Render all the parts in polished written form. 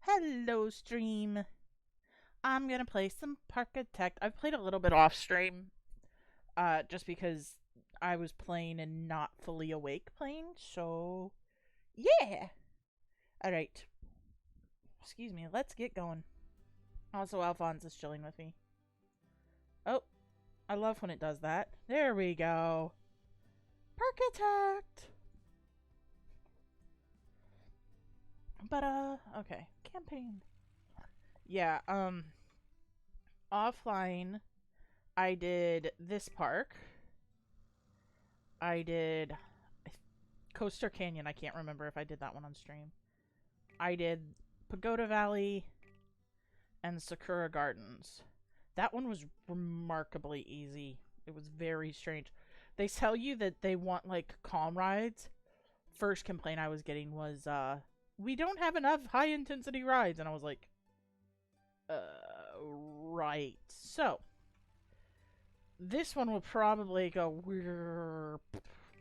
Hello, stream. I'm gonna play some Parkitect. I've played a little bit off stream, just because I was playing and not fully awake playing. So, yeah. All right. Excuse me. Let's get going. Also, Alphonse is chilling with me. Oh, I love when it does that. There we go. Parkitect. But okay. Campaign. Yeah. Offline, I did this park. I did Coaster Canyon. I can't remember if I did that one on stream. I did Pagoda Valley and Sakura Gardens. That one was remarkably easy. It was very strange. They tell you that they want like calm rides. First complaint I was getting was we don't have enough high intensity rides, and I was like, right. So this one will probably go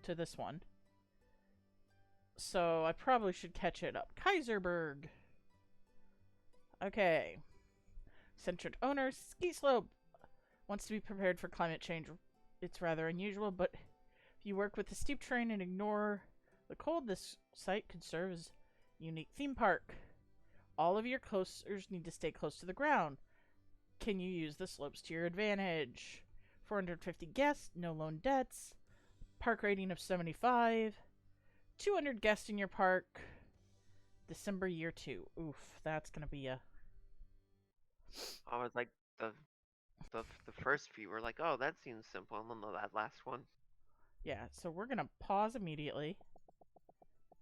to this one. So I probably should catch it up. Kaiserberg. Okay. Centered owner. Ski slope. Wants to be prepared for climate change. It's rather unusual, but if you work with the steep terrain and ignore the cold, this site could serve as a unique theme park. All of your coasters need to stay close to the ground. Can you use the slopes to your advantage? 450 guests, no loan debts. Park rating of 75. 200 guests in your park. December year 2. Oof, that's gonna be a... I was like the first few were like, oh, that seems simple, and then that last one. Yeah, so we're gonna pause immediately.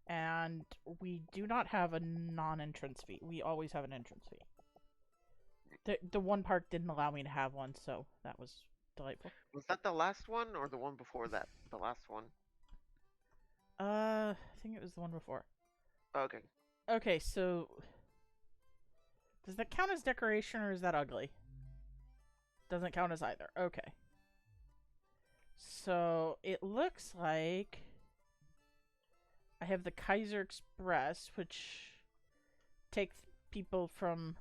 And we do not have a non-entrance fee. We always have an entrance fee. The one park didn't allow me to have one, so that was delightful. Was that the last one or the one before that? The last one. I think it was the one before. Okay. Okay, so does that count as decoration or is that ugly? Doesn't count as either. Okay. So it looks like I have the Kaiser Express, which takes people from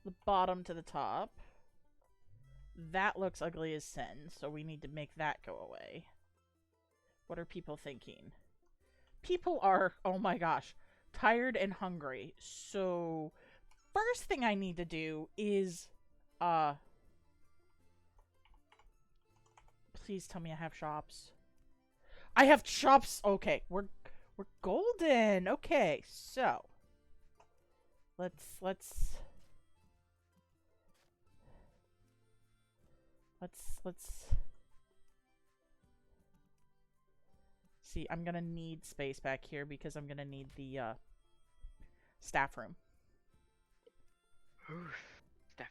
the bottom to the top. That looks ugly as sin, so we need to make that go away. What are people thinking? People are, oh my gosh, tired and hungry. So, first thing I need to do is, please tell me I have shops. I have shops. Okay, we're golden. Okay, so let's see. I'm gonna need space back here because I'm gonna need the staff room. Steph.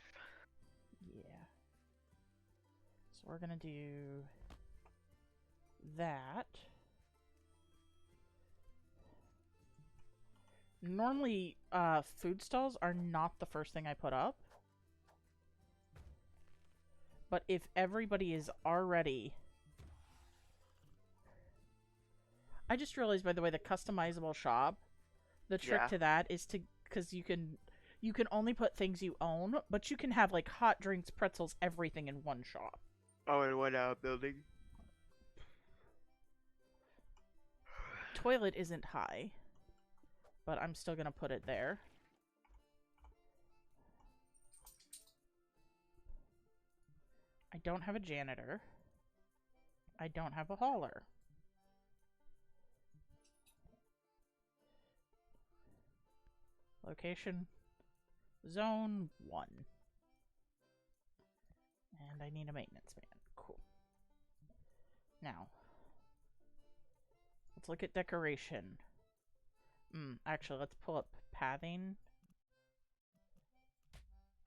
Yeah. So we're gonna do that. Normally, food stalls are not the first thing I put up. But if everybody is already... I just realized, by the way, the customizable shop, the trick to that is to... Because you can only put things you own, but you can have, like, hot drinks, pretzels, everything in one shop. Oh, in one building. Toilet isn't high, but I'm still gonna put it there. I don't have a janitor. I don't have a hauler. Location, zone 1. And I need a maintenance man. Cool. Now, let's look at decoration. Actually, let's pull up pathing.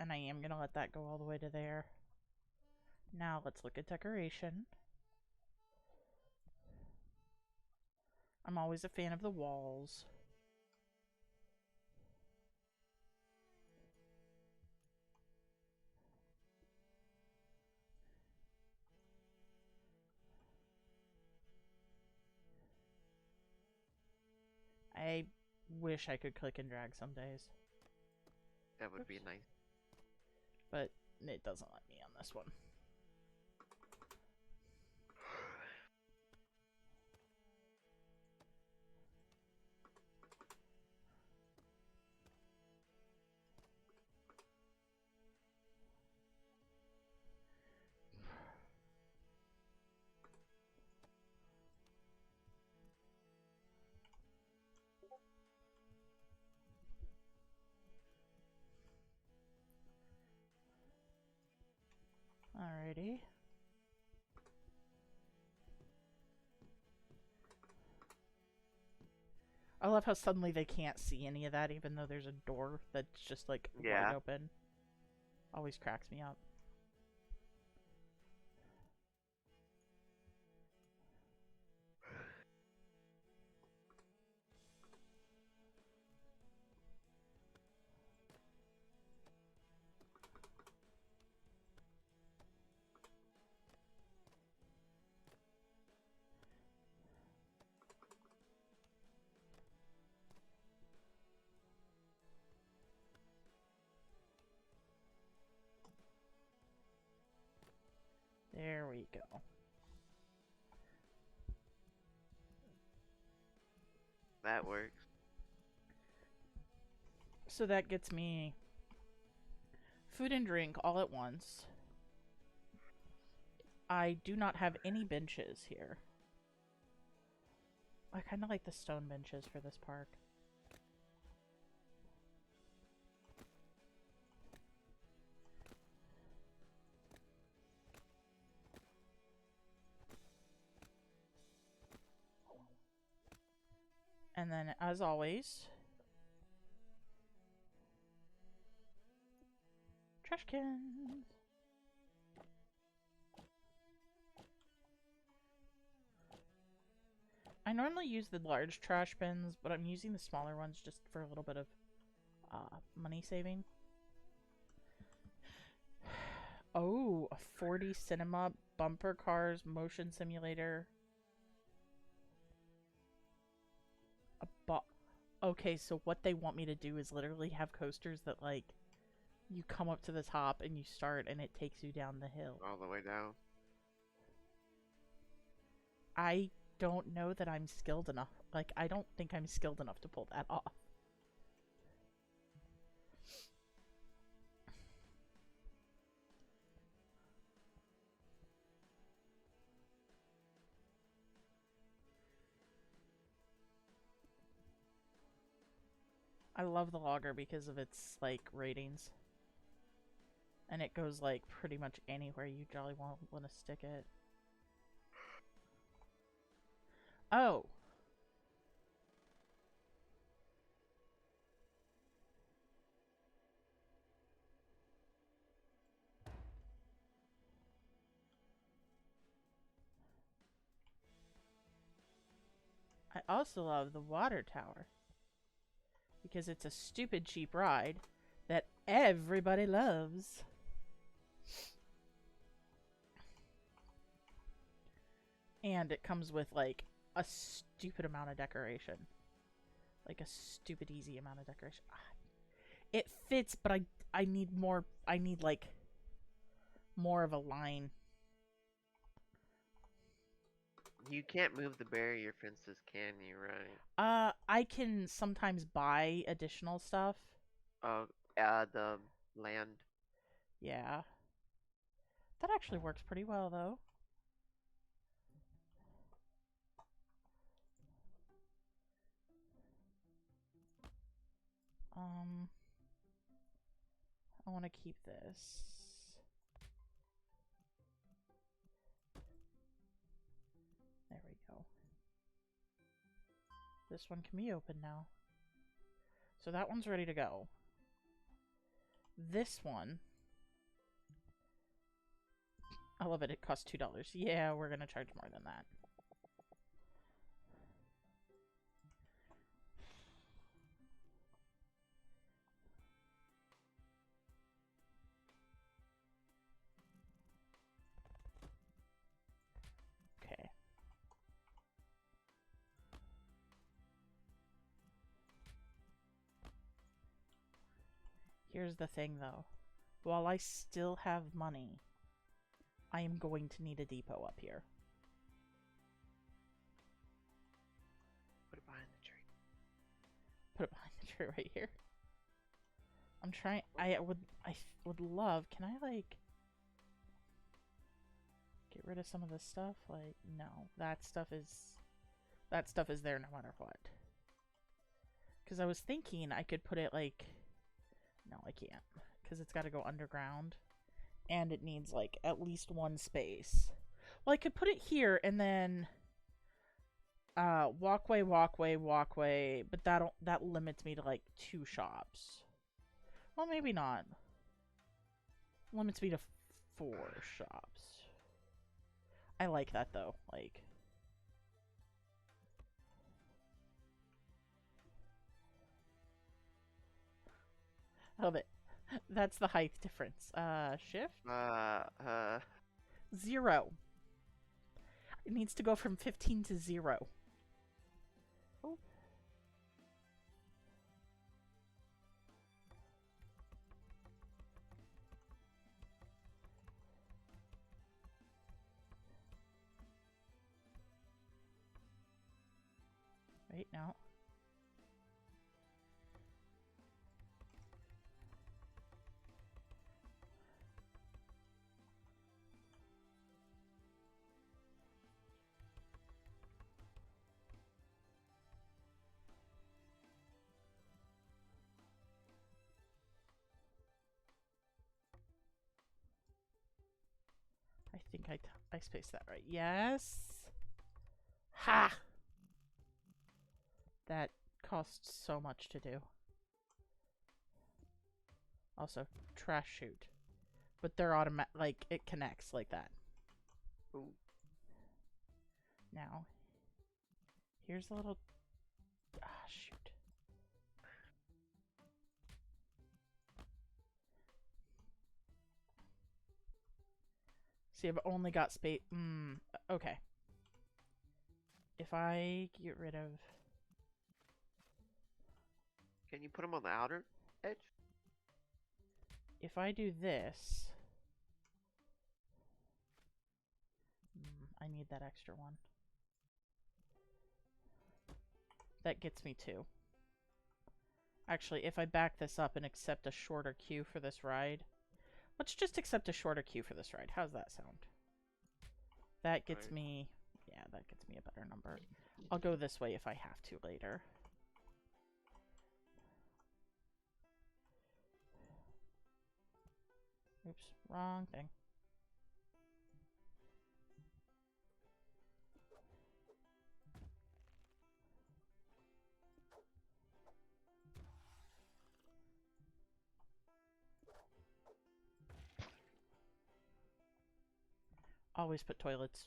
And I am going to let that go all the way to there. Now, let's look at decoration. I'm always a fan of the walls. I wish I could click and drag some days. That would be Oops. nice. But it doesn't let me on this one. Alrighty. I love how suddenly they can't see any of that, even though there's a door that's just like wide open. Always cracks me up. There we go. That works. So that gets me food and drink all at once. I do not have any benches here. I kind of like the stone benches for this park. And then, as always, trash cans. I normally use the large trash bins, but I'm using the smaller ones just for a little bit of money saving. Oh, a 4D cinema, bumper cars, motion simulator. Okay, so what they want me to do is literally have coasters that, like, you come up to the top and you start and it takes you down the hill. All the way down. I don't know that I'm skilled enough. Like, I don't think I'm skilled enough to pull that off. I love the logger because of its, like, ratings. And it goes, like, pretty much anywhere you jolly want to stick it. Oh! I also love the water tower. Because it's a stupid cheap ride that everybody loves. And it comes with, like, a stupid amount of decoration. Like, a stupid easy amount of decoration. It fits, but I need more. I need, like, more of a line. You can't move the barrier fences, can you, right? I can sometimes buy additional stuff. Oh, the land. Yeah. That actually works pretty well, though. I want to keep this. There we go. This one can be open now. So that one's ready to go. This one. I love it. It costs $2. Yeah, we're going to charge more than that. Okay. Here's the thing, though. While I still have money, I am going to need a depot up here. Put it behind the tree. Put it behind the tree right here. I'm trying. I would love. Can I like get rid of some of this stuff? Like, no, that stuff is there no matter what. Because I was thinking I could put it like, no, I can't, because it's got to go underground, and it needs like at least one space. Well, I could put it here and then walkway, but that limits me to like 2 shops. Well, maybe not. Limits me to 4 shops. I like that though. Like, I love it. That's the height difference. Shift 0. It needs to go from 15 to 0. Oh. Wait, no. I think I spaced that right. Yes. Ha! That costs so much to do. Also, trash chute. But they're automatic, like, it connects like that. Ooh. Now, here's a little... Ah, shoot. See, I've only got space... okay. If I get rid of... Can you put them on the outer edge? If I do this... I need that extra one. That gets me 2. Actually, if I back this up and accept a shorter queue for this ride... Let's just accept a shorter queue for this ride. How's that sound? That gets me... Yeah, that gets me a better number. I'll go this way if I have to later. Oops, wrong thing. Always put toilets.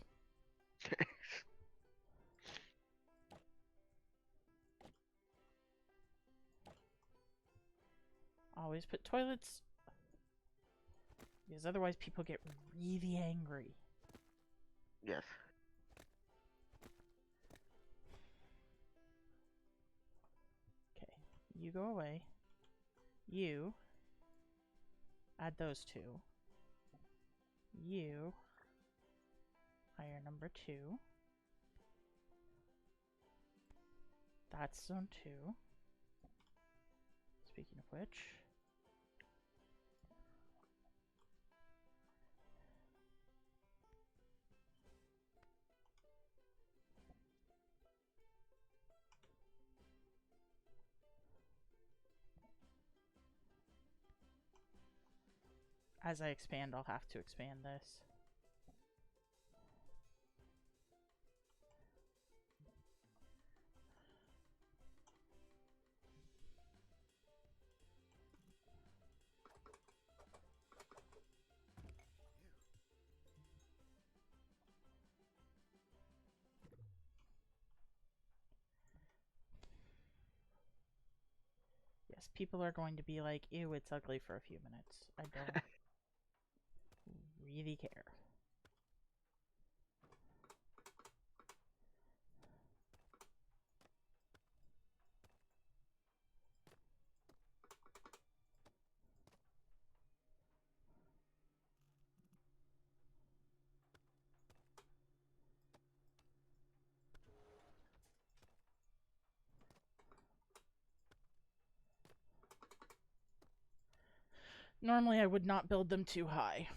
Always put toilets. Because otherwise people get really angry. Yes. Okay, you go away. You add those 2. You hire number 2. That's zone 2. Speaking of which, as I expand, I'll have to expand this. Yes, people are going to be like, ew, it's ugly for a few minutes. I don't really care. Normally, I would not build them too high.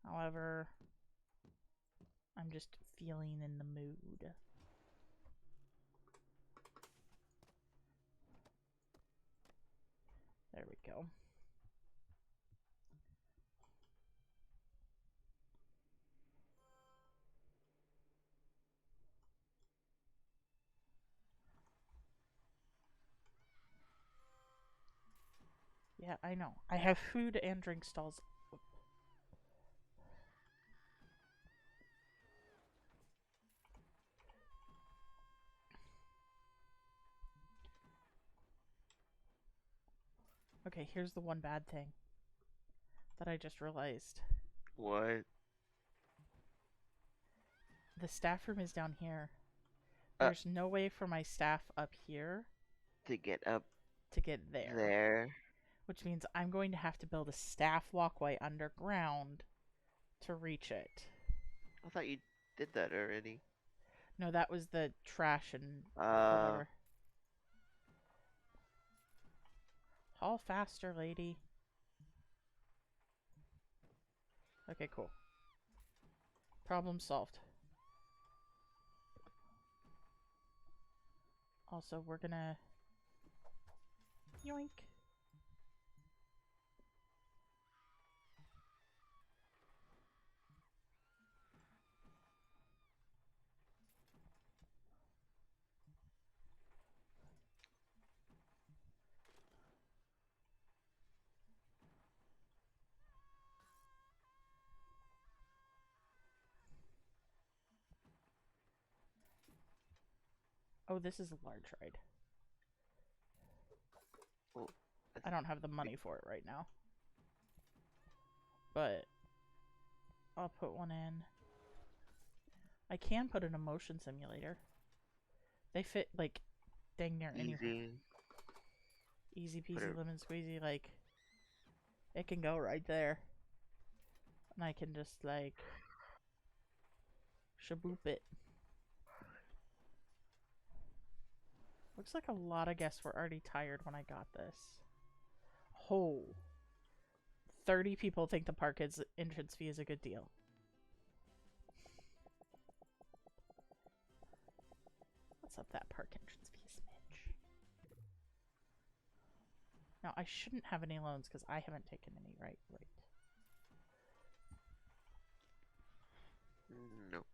However, I'm just feeling in the mood. There we go. Yeah, I know. I have food and drink stalls. Okay, here's the one bad thing that I just realized. What? The staff room is down here. Uh, There's no way for my staff up here to get up to get there. there. Which means I'm going to have to build a staff walkway underground to reach it. I thought you did that already. No, that was the trash and Uh, whatever. Haul faster, lady. Okay, cool. Problem solved. Also, we're gonna... Yoink. Oh, this is a large ride. well, I don't have the money for it right now. But I'll put one in. I can put in a motion simulator. They fit, like, dang near anywhere. easy. Easy Put peasy it. lemon squeezy, like, it can go right there. And I can just, like, shaboop it. Looks like a lot of guests were already tired when I got this. Oh. 30 people think the Parkitect entrance fee is a good deal. Let's up that park entrance fee a smidge. Now, I shouldn't have any loans because I haven't taken any, right? No.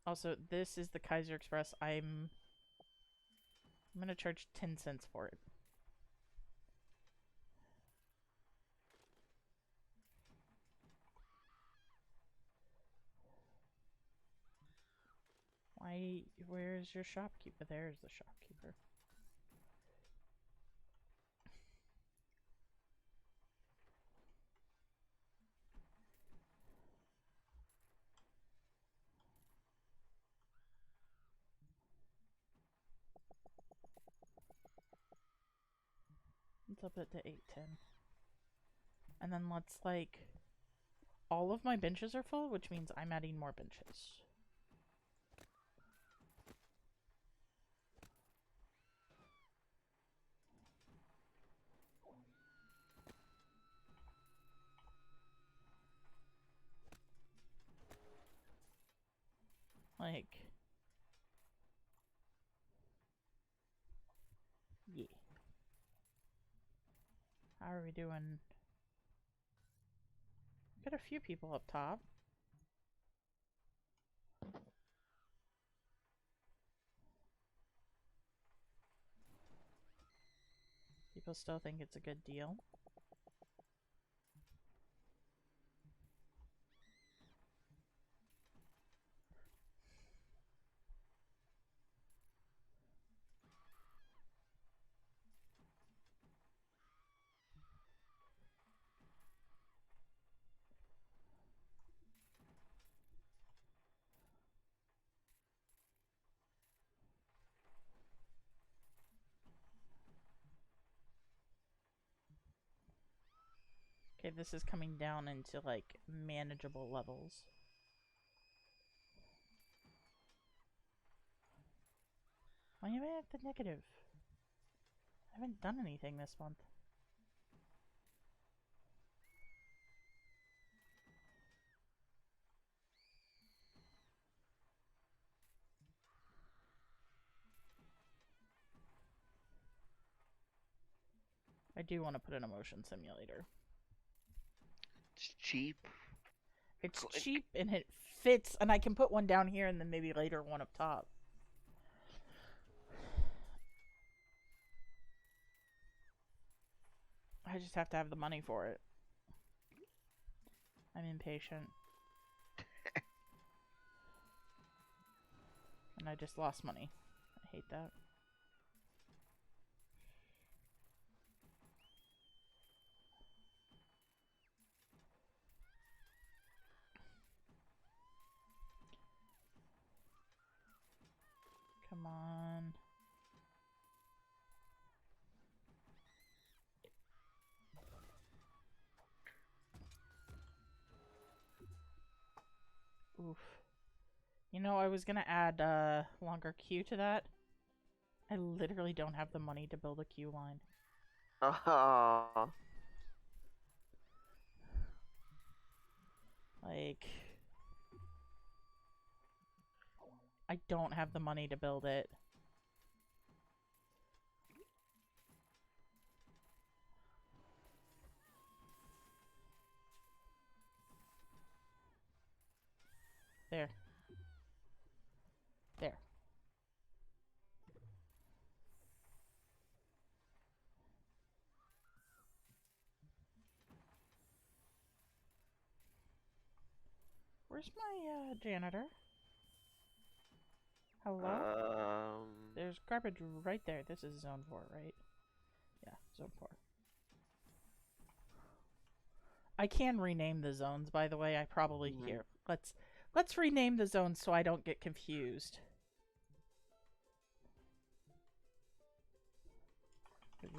Also, this is the Kaiser Express. I'm going to charge 10 cents for it. Why? Where's your shopkeeper? There's the shopkeeper. Let's up it to 810. And then let's, like... All of my benches are full, which means I'm adding more benches. Like... Yeah. How are we doing? Got a few people up top. People still think it's a good deal. Okay, this is coming down into, like, manageable levels. Why am I at the negative? I haven't done anything this month. I do want to put in a motion simulator. It's cheap. It's Click. cheap and it fits, and I can put one down here and then maybe later one up top. I just have to have the money for it. I'm impatient. And I just lost money. I hate that. Come on. Oof. You know, I was gonna add a longer queue to that. I literally don't have the money to build a queue line. Oh. Like, I don't have the money to build it. There. There. Where's my janitor? Hello? There's garbage right there. This is zone 4, right? Yeah, zone 4. I can rename the zones, by the way. I probably here. Let's rename the zones so I don't get confused.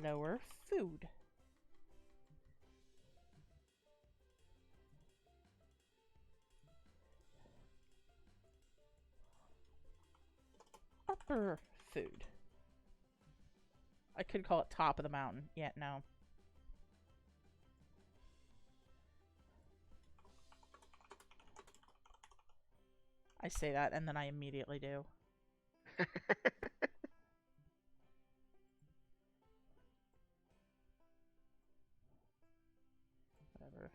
Lower food. Upper food. I could call it top of the mountain. Yeah, no. I say that and then I immediately do. Whatever.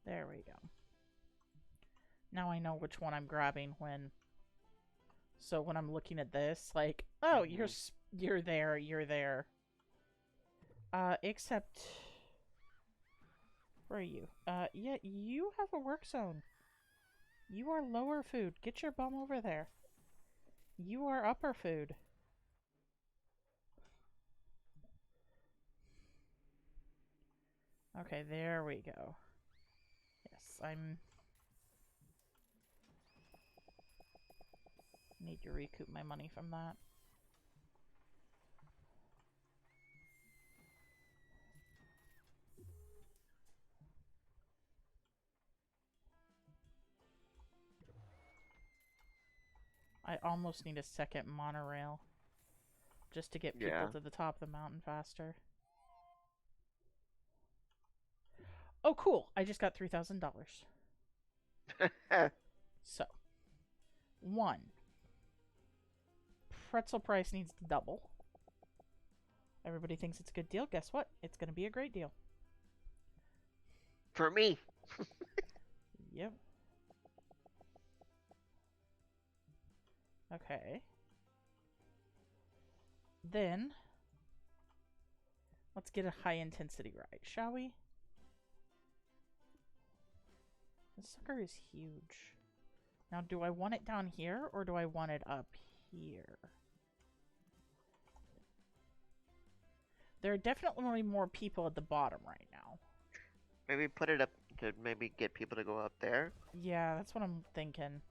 There we go. Now I know which one I'm grabbing when. So when I'm looking at this, like, oh, you're there, you're there. Except, where are you? Yeah, you have a work zone. You are lower food. Get your bum over there. You are upper food. Okay, there we go. Yes, need to recoup my money from that. I almost need a second monorail just to get people to the top of the mountain faster. Oh, cool. I just got $3,000. So, 1. Pretzel price needs to double. Everybody thinks it's a good deal. Guess what? It's going to be a great deal. For me. Yep. Okay. Then, let's get a high intensity ride, shall we? This sucker is huge. Now, do I want it down here or do I want it up here? There are definitely more people at the bottom right now. Maybe put it up to maybe get people to go up there. Yeah, that's what I'm thinking.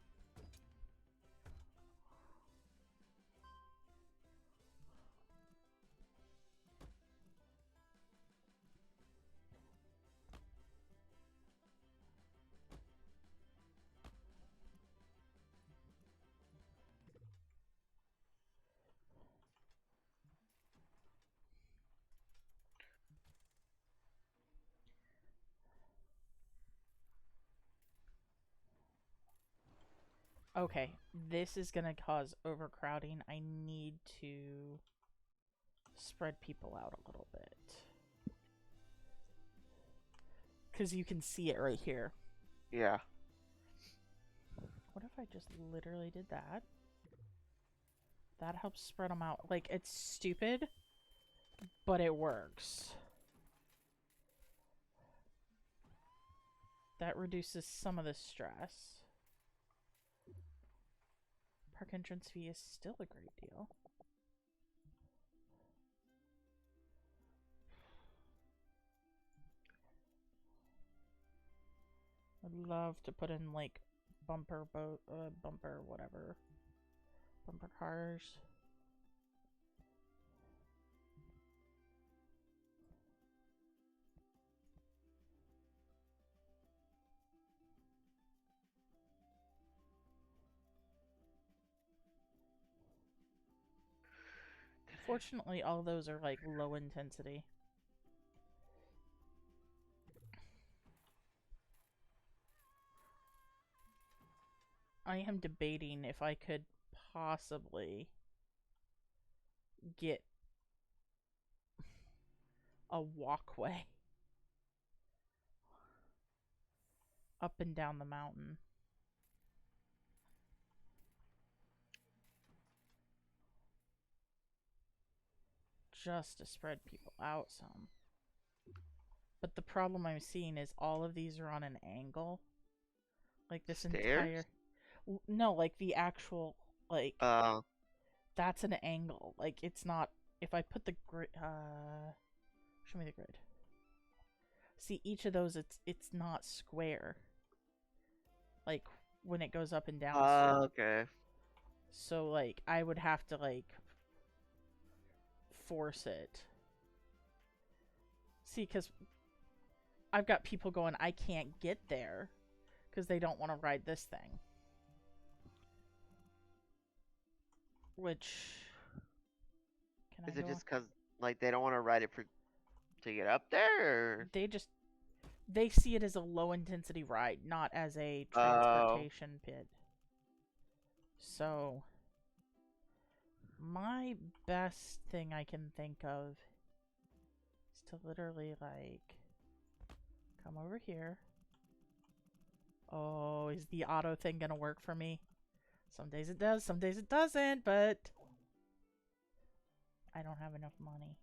Okay, this is gonna cause overcrowding. I need to spread people out a little bit. Because you can see it right here. Yeah. What if I just literally did that? That helps spread them out. Like, it's stupid, but it works. That reduces some of the stress. Park entrance fee is still a great deal. I'd love to put in, like, bumper whatever. Bumper cars. Fortunately, all those are, like, low intensity. I am debating if I could possibly get a walkway up and down the mountain. Just to spread people out some. But the problem I'm seeing is all of these are on an angle. Like this Stairs? entire... No, like the actual, like, that's an angle. Like, it's not... If I put the grid... show me the grid. See, each of those, it's not square. Like, when it goes up and down slope. Okay. So, like, I would have to, like, force it. See, because I've got people going, I can't get there because they don't want to ride this thing. Which... Is it just because, like, they don't want to ride it to get up there, or? They see it as a low intensity ride, not as a transportation pit. So my best thing I can think of is to literally, like, come over here. Oh, is the auto thing gonna work for me? Some days it does, some days it doesn't, but I don't have enough money.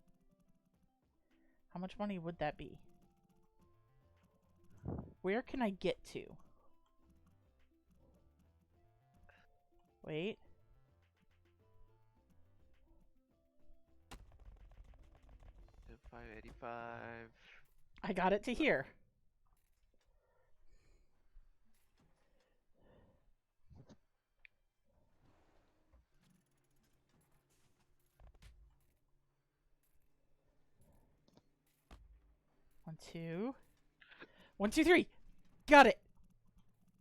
How much money would that be? Where can I get to? Wait. $585. I got it to here. One, two. 1, 2, 3. Got it.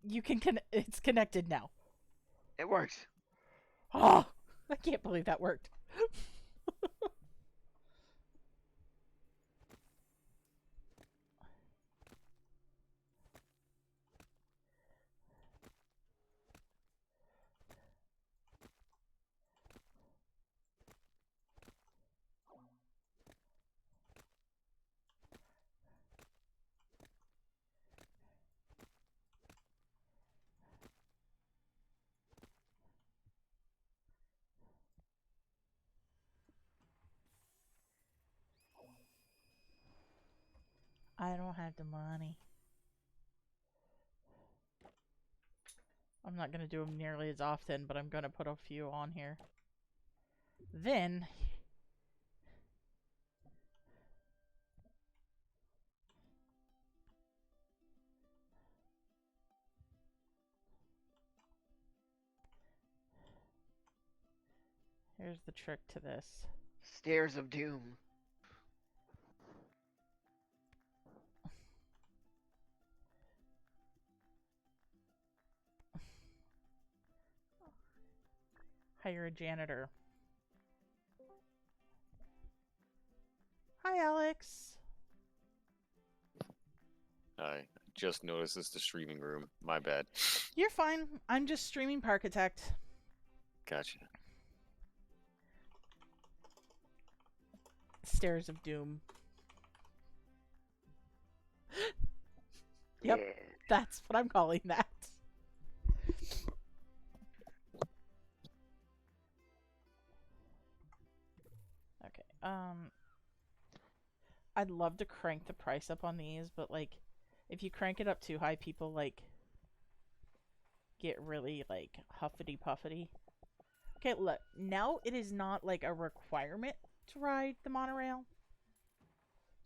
You can it's connected now. It works. Oh, I can't believe that worked. I don't have the money. I'm not going to do them nearly as often, but I'm going to put a few on here. Then... here's the trick to this. Stairs of Doom. Hire a janitor. Hi, Alex. Hi. just noticed it's the streaming room. My bad. You're fine. I'm just streaming Parkitect. Gotcha. Stairs of Doom. Yep. Yeah. That's what I'm calling that. Okay. I'd love to crank the price up on these, but like, if you crank it up too high, people like get really like huffity puffity. Okay, look. Now it is not like a requirement to ride the monorail,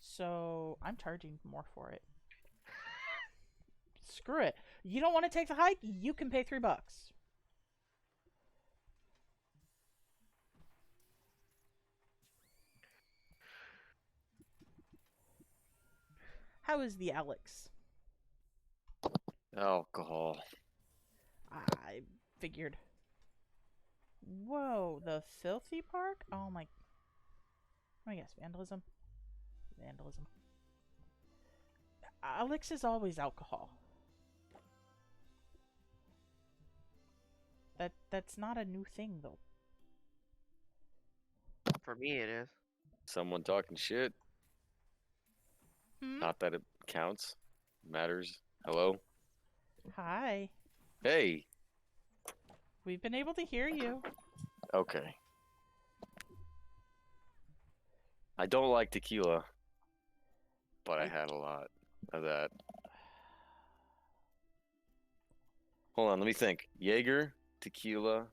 so I'm charging more for it. Screw it. You don't want to take the hike? You can pay $3. How is the Alex? Alcohol. I figured. Whoa, the filthy park? Oh my. Oh yes, vandalism. Vandalism. Alex is always alcohol. That's not a new thing though. For me, it is. Someone talking shit. Hmm? Not that it counts. Matters. Hello? Hi. Hey. We've been able to hear you. Okay. I don't like tequila, but I had a lot of that. Hold on, let me think. Jaeger, tequila,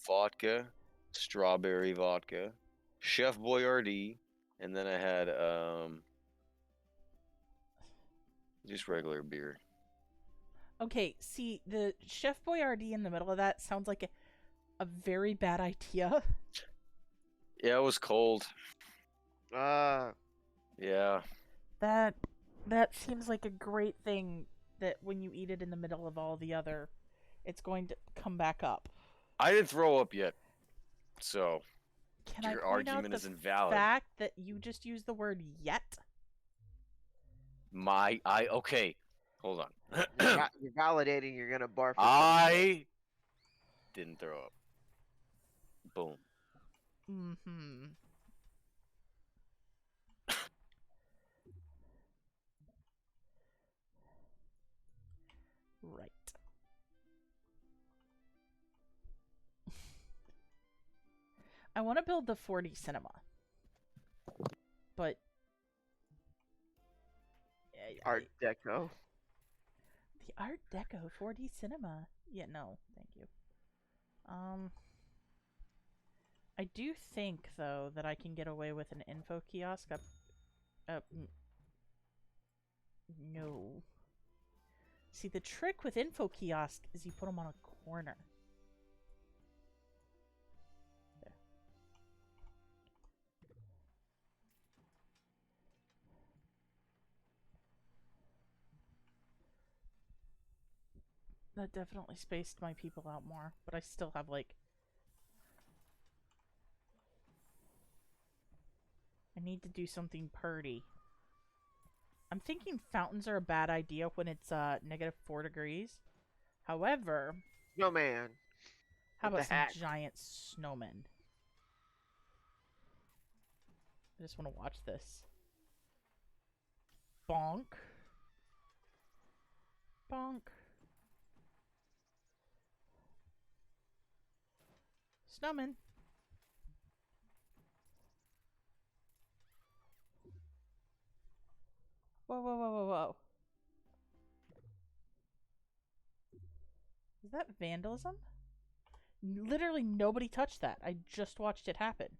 vodka, strawberry vodka, Chef Boyardee, and then I had just regular beer. Okay, see, the Chef Boyardee in the middle of that sounds like a very bad idea. Yeah, it was cold. Uh, Yeah. That seems like a great thing that when you eat it in the middle of all the other, it's going to come back up. I didn't throw up yet, so Can your I point out argument the is invalid. fact that you just used the word yet? Okay. Hold on. you're validating you're gonna barf. I didn't throw up. Boom. Mm-hmm. Right. I want to build the 4D cinema. But Art Deco. the Art Deco 4D cinema. Yeah, no, thank you. I do think though that I can get away with an info kiosk up. No. See, the trick with info kiosk is you put them on a corner. There. That definitely spaced my people out more, but I still have like. I need to do something purdy. I'm thinking fountains are a bad idea when it's -4 degrees. However, Snowman. how With the about some hat. giant snowmen? I just want to watch this. Bonk. Bonk. Snowman. Whoa, whoa, whoa, whoa, whoa. Is that vandalism? Literally nobody touched that. I just watched it happen.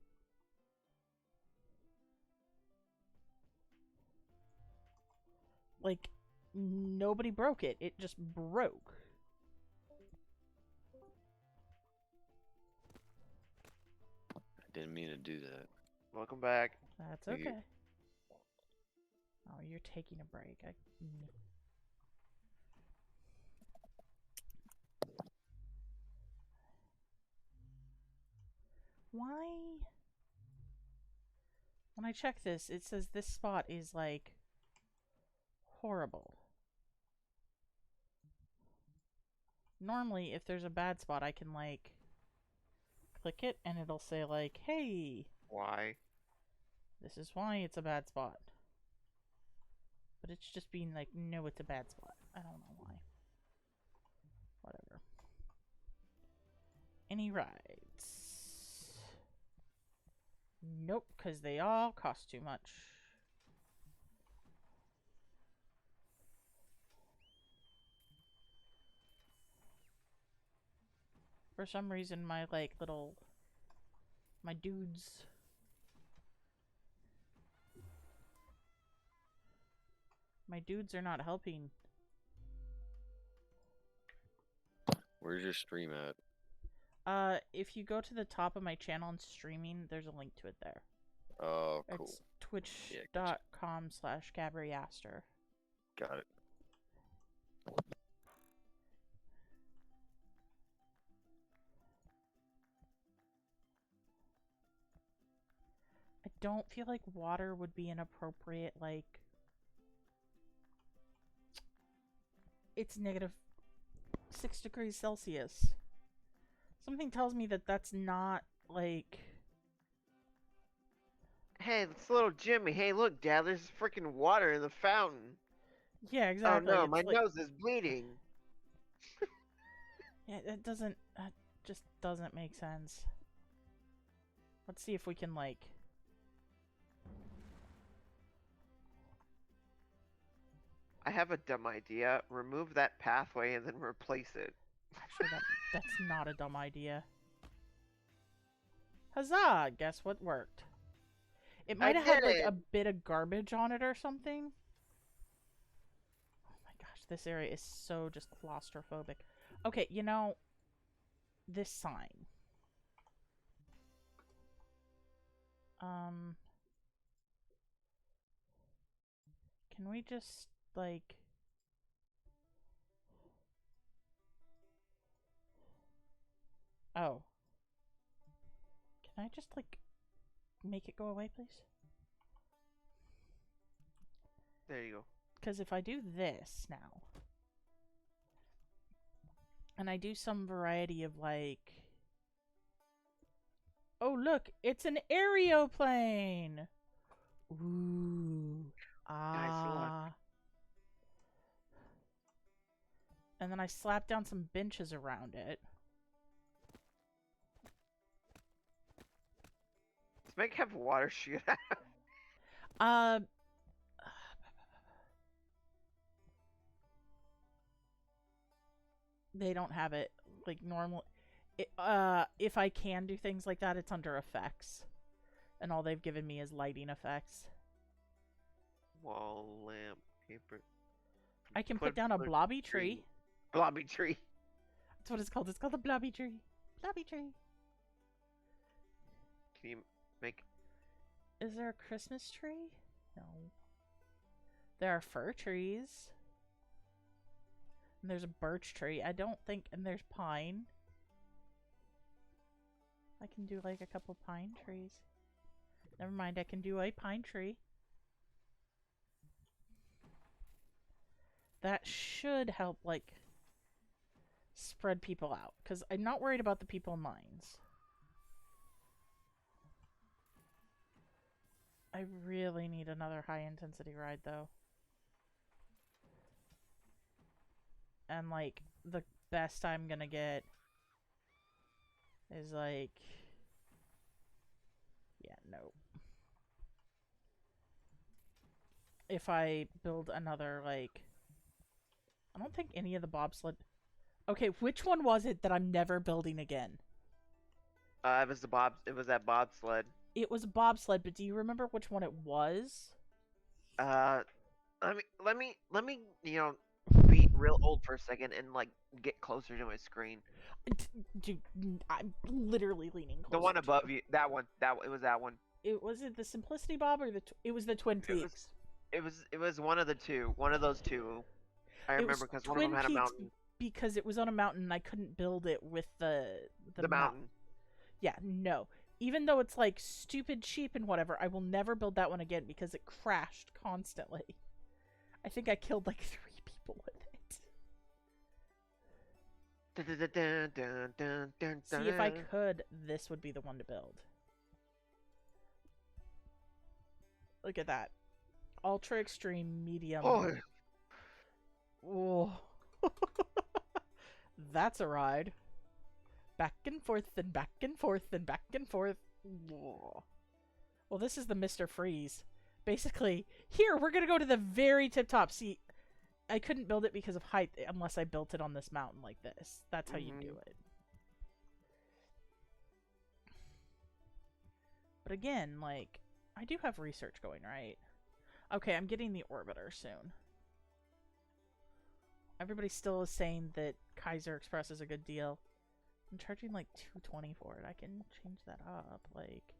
Like, nobody broke it. It just broke. I didn't mean to do that. Welcome back. That's Thank you. okay. Oh, you're taking a break. Why? When I check this, it says this spot is like horrible. Normally, if there's a bad spot, I can, like, click it and it'll say, like, hey, Why? this is why it's a bad spot. But it's just being like, no, it's a bad spot. I don't know why. Whatever. Any rides? Nope, because they all cost too much. For some reason, my, like, my dudes... My dudes are not helping. Where's your stream at? If you go to the top of my channel and streaming, there's a link to it there. Oh, cool. It's twitch.com/Gabriaster. Got it. I don't feel like water would be an appropriate, like... It's -6 degrees Celsius. Something tells me that that's not, like... Hey, it's little Jimmy. Hey, look, Dad, there's freaking water in the fountain. Yeah, exactly. Oh no, It's my like... nose is bleeding. Yeah, it doesn't... That just doesn't make sense. Let's see if we can, like... I have a dumb idea. Remove that pathway and then replace it. Actually, that's not a dumb idea. Huzzah! Guess what worked? It might have had, like, a bit of garbage on it or something. Oh my gosh, this area is so just claustrophobic. Okay, you know, this sign. Can we just, like... Oh. Can I just, like, make it go away, please? There you go. Because if I do this now, and I do some variety of, like... Oh, look! It's an aeroplane! Ooh. Ah. And then I slap down some benches around it. Does Meg have water shoot out? They don't have it like normal. If I can do things like that, it's under effects, and all they've given me is lighting effects. Wall lamp paper. I can put down a blobby tree. Blobby tree. That's what it's called. It's called a blobby tree. Blobby tree. Can you make... Is there a Christmas tree? No. There are fir trees. And there's a birch tree. I don't think... And there's pine. I can do like a couple pine trees. Never mind, I can do a pine tree. That should help, like, spread people out. Because I'm not worried about the people in mines. I really need another high-intensity ride, though. And, like, the best I'm gonna get is, like... Yeah, no. If I build another, like... I don't think any of the bobsled... Okay, which one was it that I'm never building again? It was that bobsled. It was a bobsled, but do you remember which one it was? Let me, you know, be real old for a second and, like, get closer to my screen. Dude, I'm literally leaning closer. The one above you. That one. It was that one. Was it the Simplicity Bob or it was the Twin Peaks? It was one of the two. One of those two. I remember because one of them had a mountain. Because it was on a mountain and I couldn't build it with the mountain. Yeah, no. Even though it's like stupid cheap and whatever, I will never build that one again because it crashed constantly. I think I killed like 3 people with it. Dun, dun, dun, dun, dun, See, if I dun. could, this would be the one to build. Look at that. Ultra extreme medium. Oh, Oh. That's a ride. Back and forth and back and forth and back and forth. Whoa. Well, this is the Mr. Freeze. Basically, here, we're going to go to the very tip top. See, I couldn't build it because of height unless I built it on this mountain like this. That's how you do it. But again, like, I do have research going, right? Okay, I'm getting the orbiter soon. Everybody still is saying that Kaiser Express is a good deal. I'm charging like $220 for it. I can change that up, like...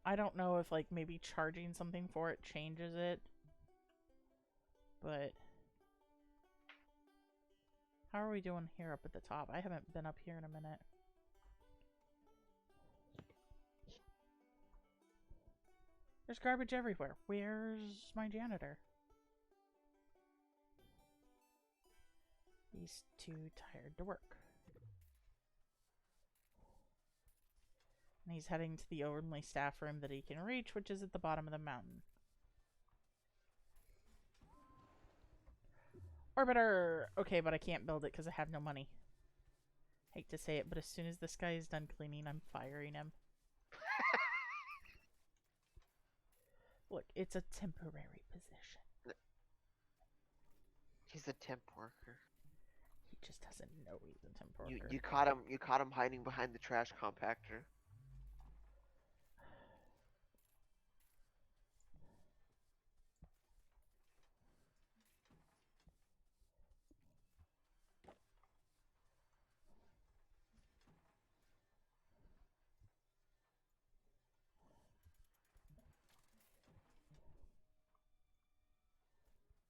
I don't know if, like, maybe charging something for it changes it. But... how are we doing here up at the top? I haven't been up here in a minute. There's garbage everywhere. Where's my janitor? He's too tired to work. And he's heading to the only staff room that he can reach, which is at the bottom of the mountain. Orbiter! Okay, but I can't build it because I have no money. Hate to say it, but as soon as this guy is done cleaning, I'm firing him. Look, it's a temporary position. he's a temp worker. He just doesn't know he's a temp worker. You caught him. You caught him hiding behind the trash compactor.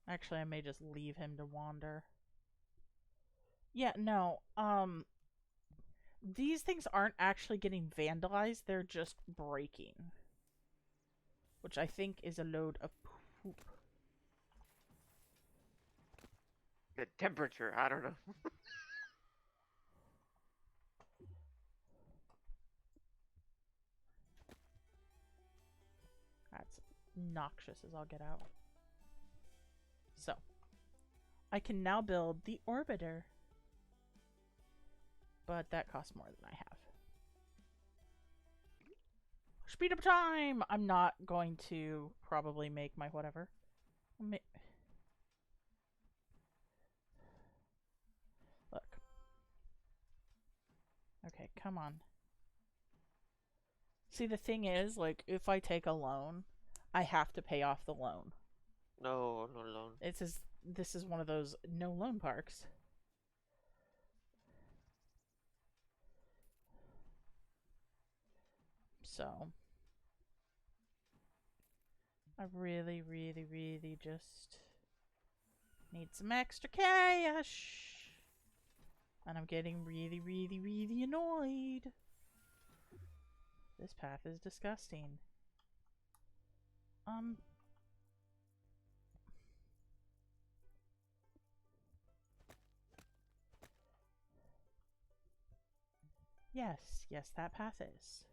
Actually, I may just leave him to wander. Yeah, no, these things aren't actually getting vandalized, they're just breaking. Which I think is a load of poop. The temperature. I don't know. That's noxious as I'll get out. So, I can now build the orbiter. But that costs more than I have. Speed up time! I'm not going to probably make my whatever. Look. Okay, come on. See, the thing is, like, if I take a loan, I have to pay off the loan. No loan. This is one of those no loan parks. So, I really, really, really just need some extra cash. And I'm getting really, really, really annoyed. This path is disgusting. Yes, that path is.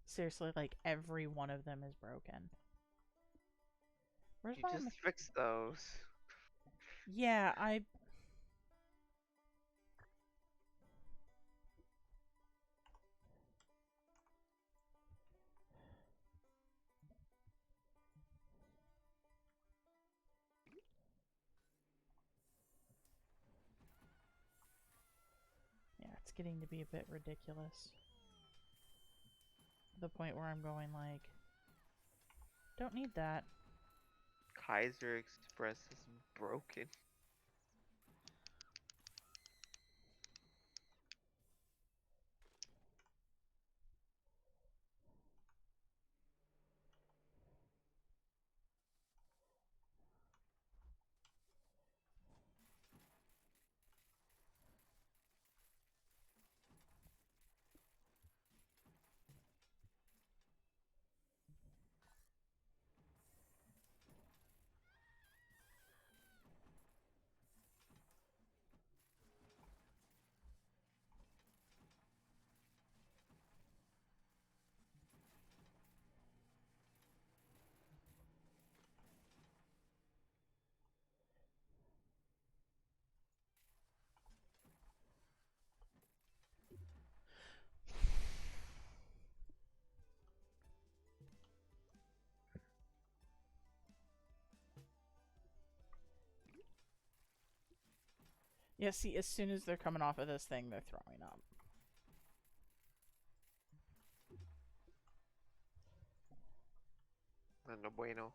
Seriously, like, every one of them is broken. Where's You my... just fixed those. Yeah, I... It's getting to be a bit ridiculous. The point where I'm going like, don't need that. Kaiser Express is broken. Yeah, see, as soon as they're coming off of this thing, they're throwing up. No bueno.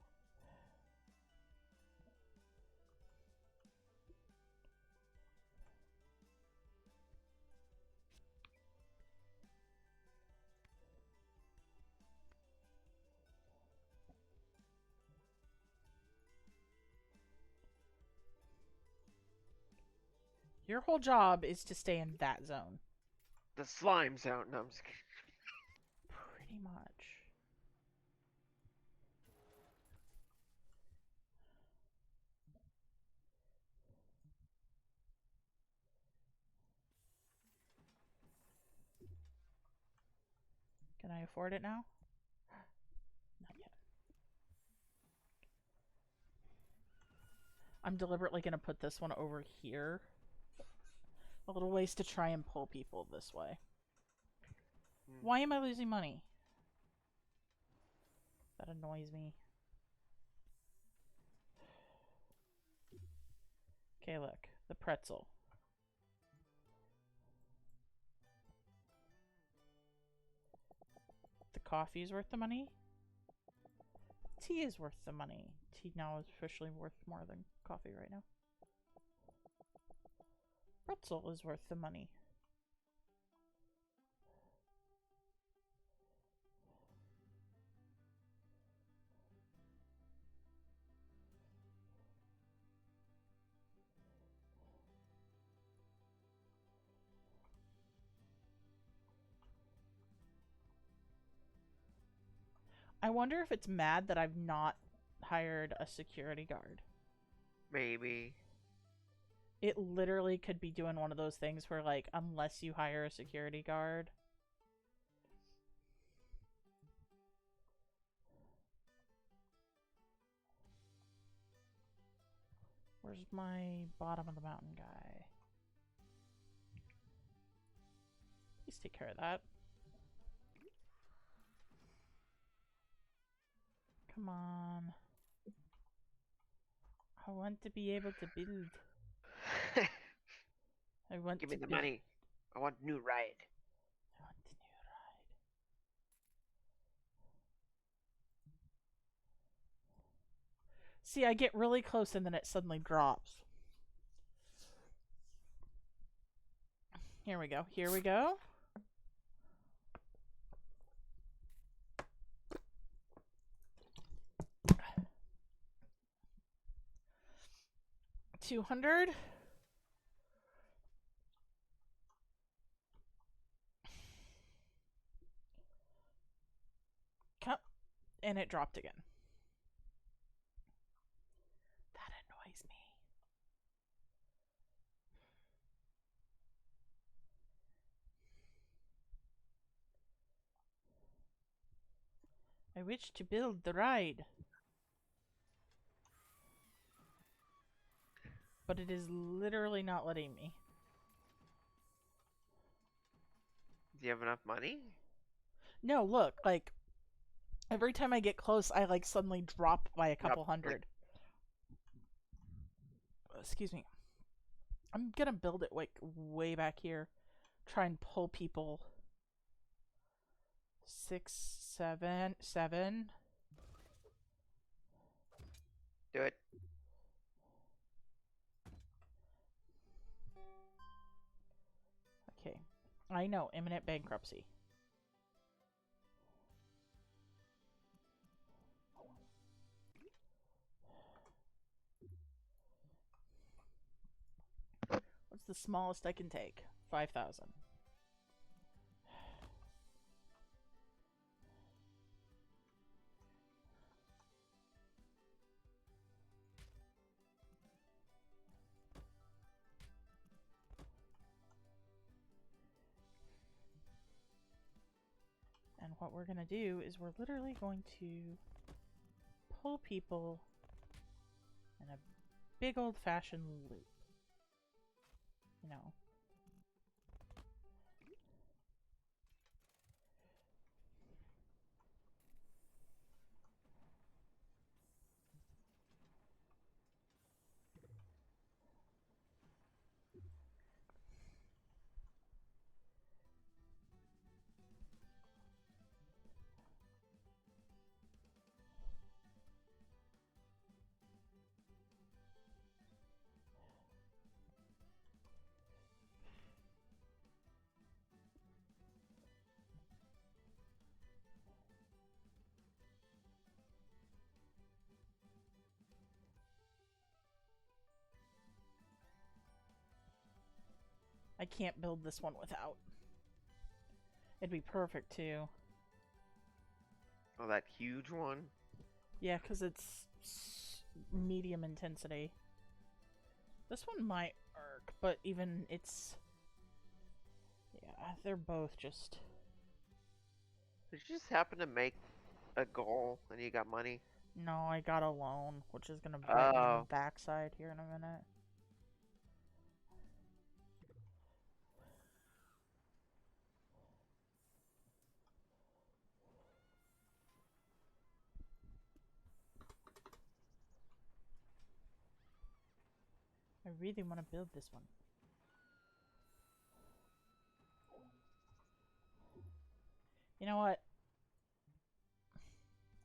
Your whole job is to stay in that zone. The slime's out. No, I'm just kidding. Pretty much. Can I afford it now? Not yet. I'm deliberately going to put this one over here. A little ways to try and pull people this way. Why am I losing money? That annoys me. Okay, look. The pretzel. The coffee is worth the money. Tea is worth the money. Tea now is officially worth more than coffee right now. Pretzel is worth the money. I wonder if it's mad that I've not hired a security guard. Maybe. It literally could be doing one of those things where, like, unless you hire a security guard. Where's my bottom of the mountain guy? Please take care of that. Come on. I want to be able to build. I want Give to me the build. money. I want new ride. I want the new ride. See, I get really close and then it suddenly drops. Here we go. Here we go. $200. Come. And it dropped again. That annoys me. I wish to build the ride. But it is literally not letting me. Do you have enough money? No, look, like, every time I get close, I, like, suddenly drop by a couple hundred. Excuse me. I'm gonna build it, like, way back here. try and pull people. 6, 7, 7. Do it. Okay. I know, imminent bankruptcy. What's the smallest I can take? 5,000. And what we're going to do is we're literally going to pull people in a big old-fashioned loop. You know. I can't build this one without. It'd be perfect, too. Oh, that huge one? Yeah, because it's medium intensity. This one might irk, but even it's... Yeah, they're both just... Did you just happen to make a goal and you got money? No, I got a loan, which is going to bite me in the backside here in a minute. I really want to build this one. You know what?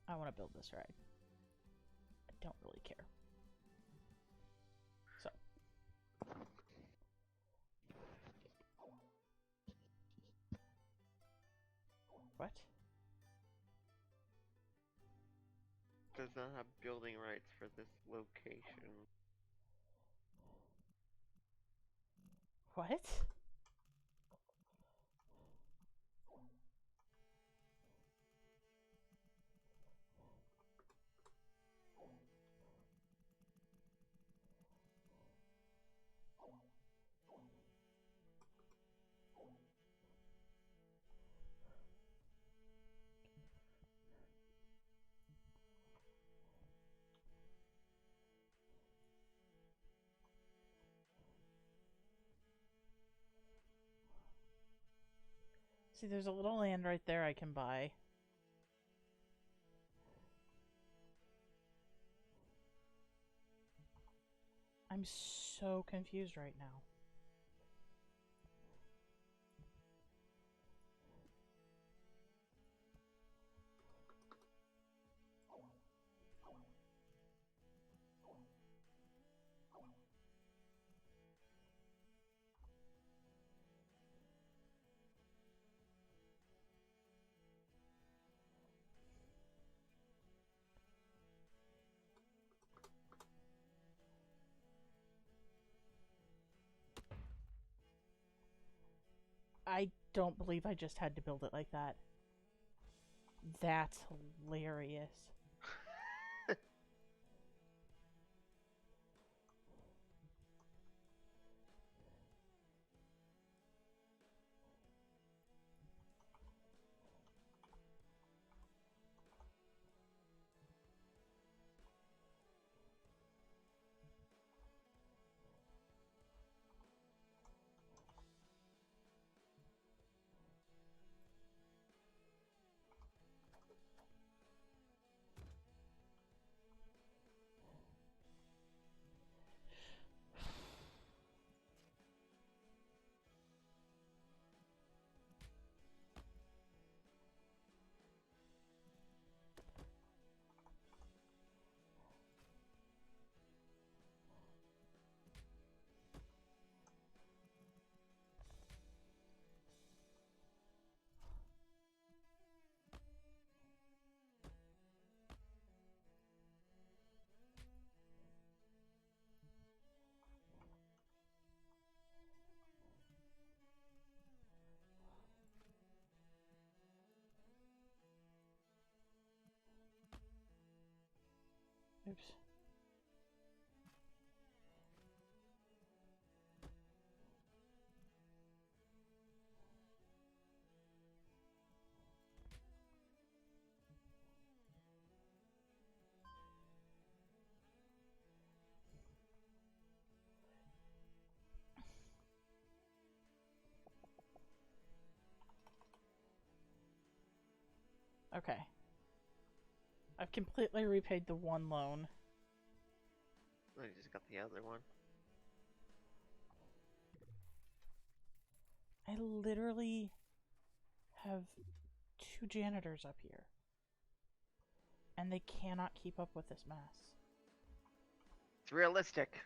I want to build this ride. I don't really care. So. What? Does not have building rights for this location. What? See, there's a little land right there I can buy. I'm so confused right now. I don't believe I just had to build it like that. That's hilarious. Oops. Okay. I've completely repaid the one loan. I just got the other one. I literally have 2 janitors up here. And they cannot keep up with this mess. It's realistic.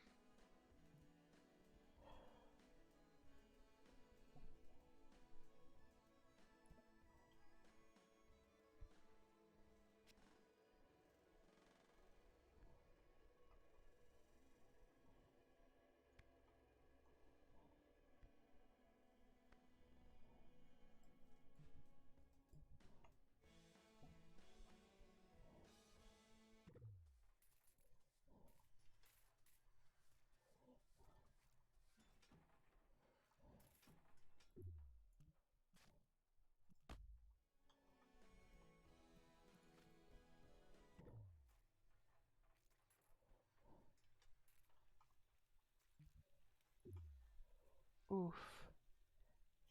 Oof.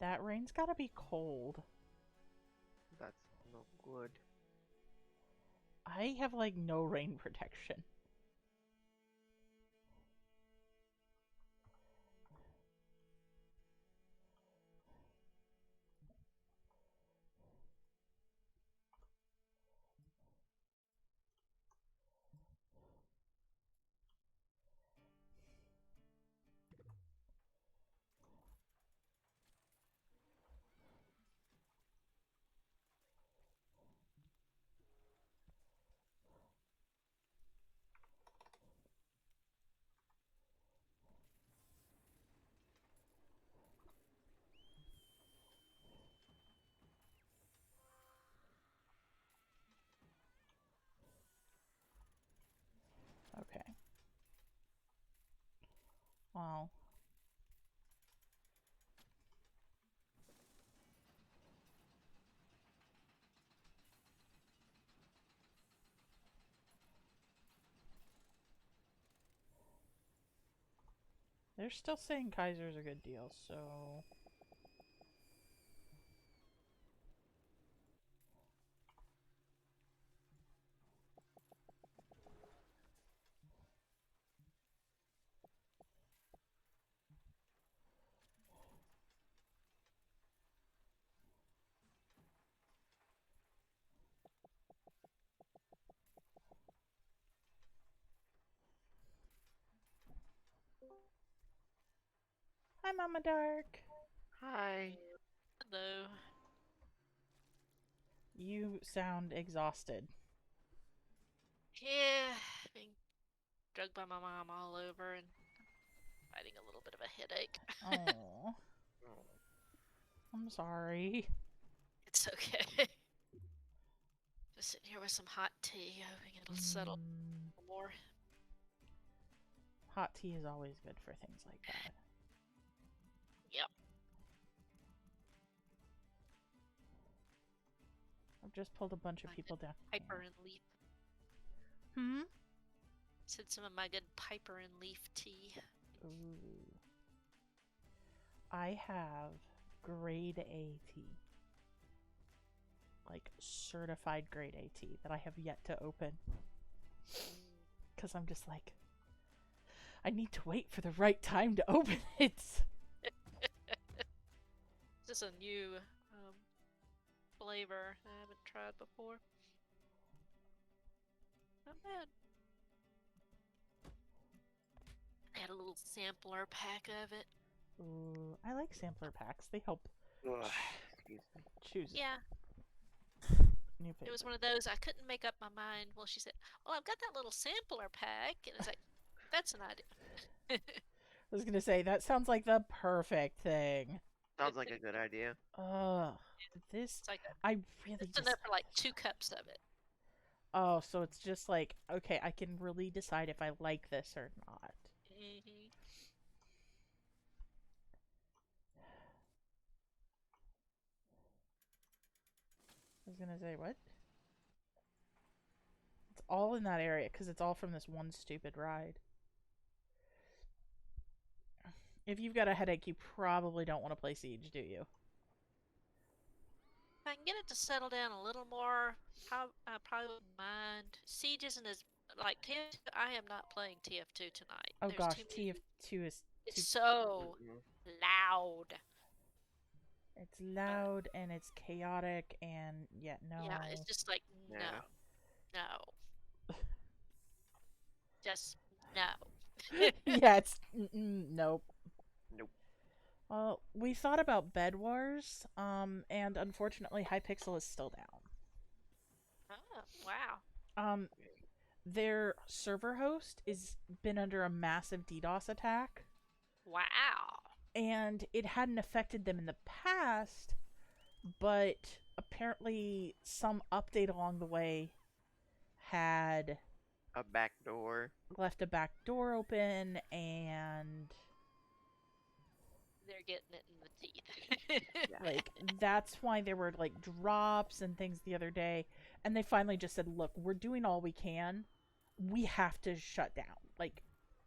That rain's gotta be cold. That's no good. I have, like, no rain protection. Okay. Well. They're still saying Kaiser's a good deal, so... Hi, Mama Dark. Hi. Hello. You sound exhausted. Yeah, being drugged by my mom all over and fighting a little bit of a headache. Oh, I'm sorry. It's okay. Just sitting here with some hot tea, hoping it'll settle more. Hot tea is always good for things like that. Yep. I've just pulled a bunch of My people good down. Piper and leaf. Hmm? Said some of my good Piper and leaf tea. Ooh. I have grade A tea. Like, certified grade A tea that I have yet to open. Because I'm just like, I need to wait for the right time to open it. This is a new flavor I haven't tried before. Not bad. I had a little sampler pack of it. Ooh, I like sampler packs. They help Ugh, excuse me. choose Yeah, new it favorites. was one of those I couldn't make up my mind. Well, she said, "Oh, I've got that little sampler pack," and it's like, "That's an idea." I was gonna say, that sounds like the perfect thing. Sounds like a good idea. Ugh, this, It's like I really it's just, enough for like 2 cups of it. Oh, so it's just like, okay, I can really decide if I like this or not. Hmm. I was gonna say, what? It's all in that area, because it's all from this one stupid ride. If you've got a headache, you probably don't want to play Siege, do you? If I can get it to settle down a little more, I probably wouldn't mind. Siege isn't as like TF2. I am not playing TF2 tonight. Oh There's gosh, too many. TF2 is It's too. so Mm-mm. loud. It's loud and it's chaotic and yeah, no. Yeah, it's just like Yeah. no. Just no. Yeah, it's nope. Nope. Well, we thought about Bed Wars, and unfortunately, Hypixel is still down. Oh, wow. Um, their server host is been under a massive DDoS attack, Wow. and it hadn't affected them in the past, but apparently some update along the way had A back door. left a back door open, and They're getting it in the teeth. Yeah. like that's why there were like drops and things the other day, and they finally just said, look, we're doing all we can, we have to shut down, like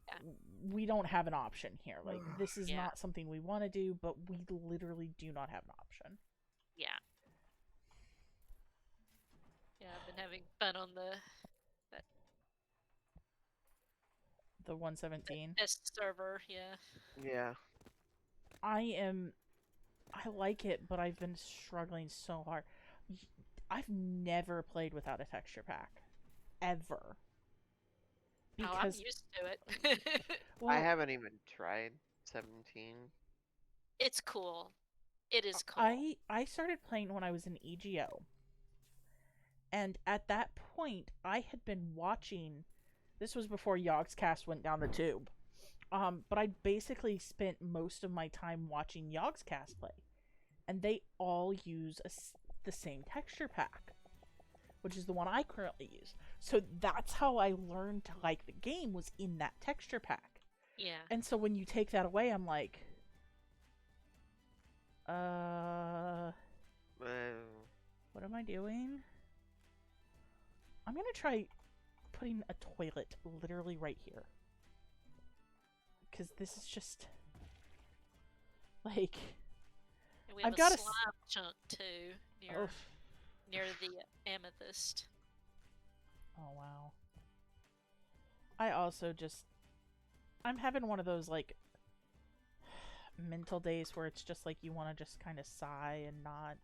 Yeah. we don't have an option here, like this is Yeah. not something we want to do, but we literally do not have an option. Yeah. Yeah, I've been having fun on the The 117, test server. Yeah. Yeah. I like it, but I've been struggling so hard. I've never played without a texture pack ever, Oh, I'm because used to it. well, I haven't even tried 17. It's cool. It is cool. I started playing when I was in EGO. And at that point, I had been watching. This was before Yogscast went down the tube. But I basically spent most of my time watching Yogscast play, and they all use the same texture pack, which is the one I currently use. So that's how I learned to like the game, was in that texture pack. Yeah. And so when you take that away, I'm like, what am I doing? I'm gonna try putting a toilet literally right here, because this is just like, And we I've have got a a slime chunk too oh, near the amethyst. oh wow. I also just, I'm having one of those like mental days where it's just like you want to just kind of sigh and not.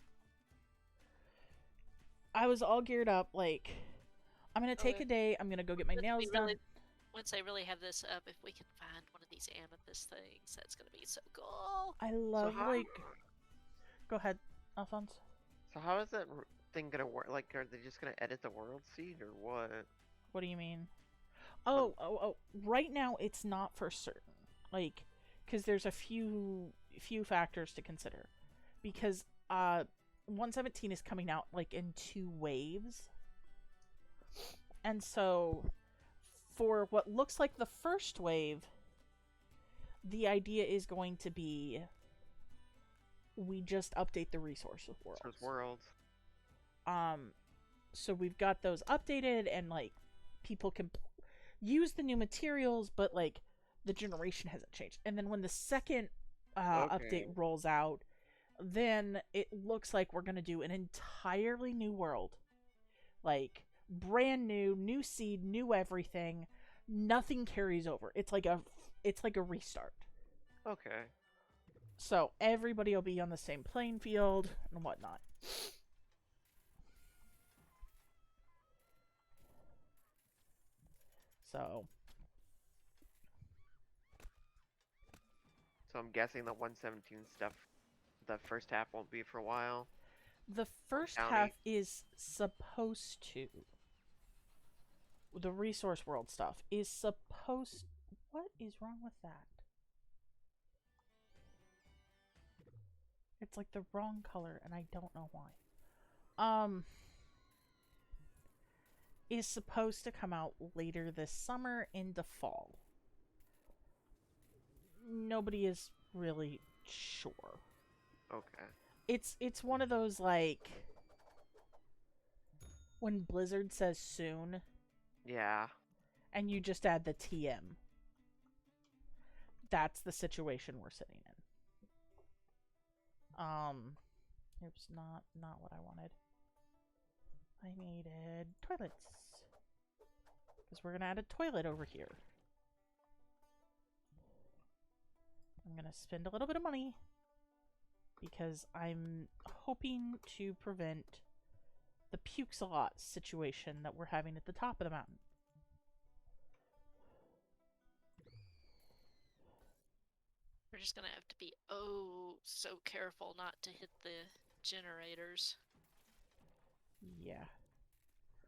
I was all geared up, like, I'm gonna take a day, I'm gonna go get my nails done. Once I really have this up, if we can find one of these amethyst things, that's gonna be so cool. I love, how- like, go ahead, Alphonse. So how is that thing gonna work? Like, are they just gonna edit the world seed or what? What do you mean? Oh, right now it's not for certain. Like, because there's a few factors to consider. Because 117 is coming out like in 2 waves. And so for what looks like the first wave, the idea is going to be we just update the resource worlds. Source worlds. So we've got those updated, and like people can use the new materials, but like the generation hasn't changed. And then when the second update rolls out, then it looks like we're gonna do an entirely new world, like brand new seed, new everything. Nothing carries over. It's like a restart. Okay. So everybody will be on the same playing field and whatnot. So So I'm guessing the 117 stuff, the first half won't be for a while. the first County. half is supposed to. The resource world stuff is supposed. What is wrong with that? It's like the wrong color, and I don't know why. is supposed to come out later this summer into fall. Nobody is really sure. Okay. It's one of those, like, when Blizzard says soon Yeah. and you just add the TM. That's the situation we're sitting in. Oops, not what I wanted. I needed toilets. Because we're gonna add a toilet over here. I'm gonna spend a little bit of money because I'm hoping to prevent the puke-a-lot situation that we're having at the top of the mountain. We're just gonna have to be so careful not to hit the generators. Yeah.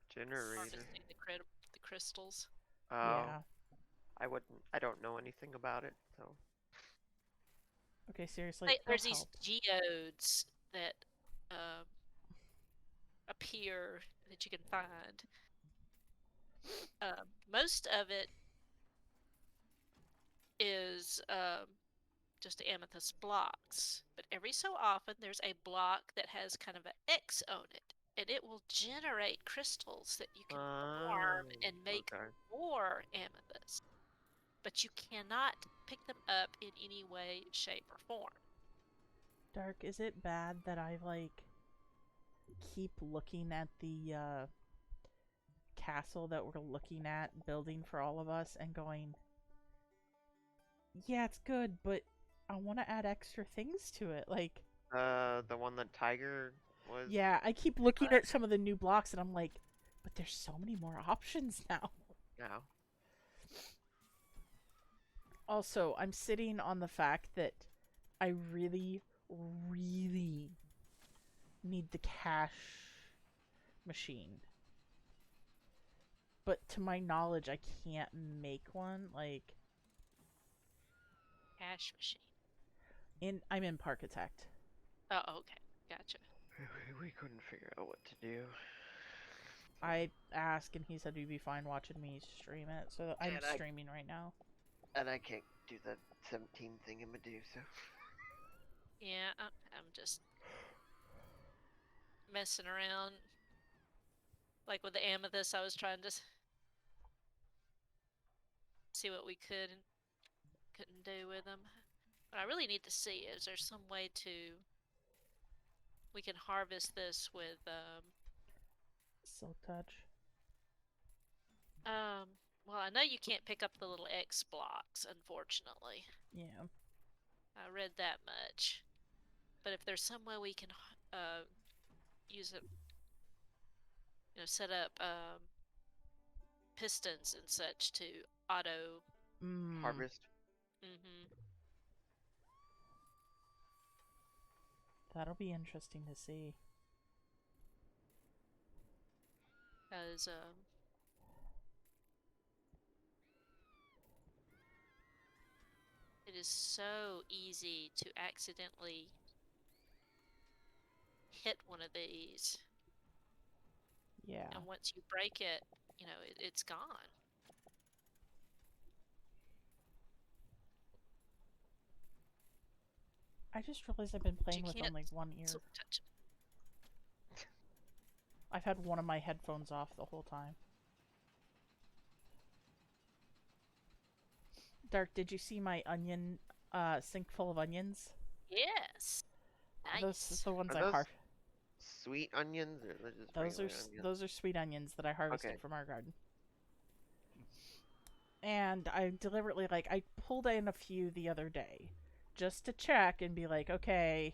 Generator. Harvesting the crystals. Yeah. I don't know anything about it, so. Okay, seriously, There's help. these geodes that appear that you can find. Most of it is just amethyst blocks, but every so often there's a block that has kind of an X on it, and it will generate crystals that you can farm and make Okay. more amethyst. But you cannot pick them up in any way, shape, or form. Dark, is it bad that I, like, keep looking at the castle that we're looking at building for all of us and going, yeah, it's good, but I want to add extra things to it. Like, The one that Tiger was. yeah, I keep looking at some of the new blocks and I'm like, but there's so many more options now. Yeah. Also, I'm sitting on the fact that I really, really need the cash machine. But to my knowledge, I can't make one. Like, Cash machine. I'm in Parkitect. Oh, okay. Gotcha. We couldn't figure out what to do. I asked and he said he'd be fine watching me stream it. So I'm And I- streaming right now. And I can't do the 17 thing I'm gonna do, so. Yeah, I'm just messing around. Like with the amethyst, I was trying to see what we could and couldn't do with them. What I really need to see is there some way we can harvest this with Silk touch. well, I know you can't pick up the little X blocks, unfortunately. Yeah. I read that much. But if there's some way we can use it, set up pistons and such to auto. Harvest. That'll be interesting to see. Because it is so easy to accidentally hit one of these. Yeah. And once you break it, it's gone. I just realized I've been playing with only one ear. Touch. I've had one of my headphones off the whole time. Dark, did you see my onion sink full of onions? Yes. Nice. Those are the ones Are I those harvest. Sweet onions, or they're just Those are regular onions? those are sweet onions that I harvested Okay. from our garden. And I deliberately, like, I pulled in a few the other day just to check and be like, okay,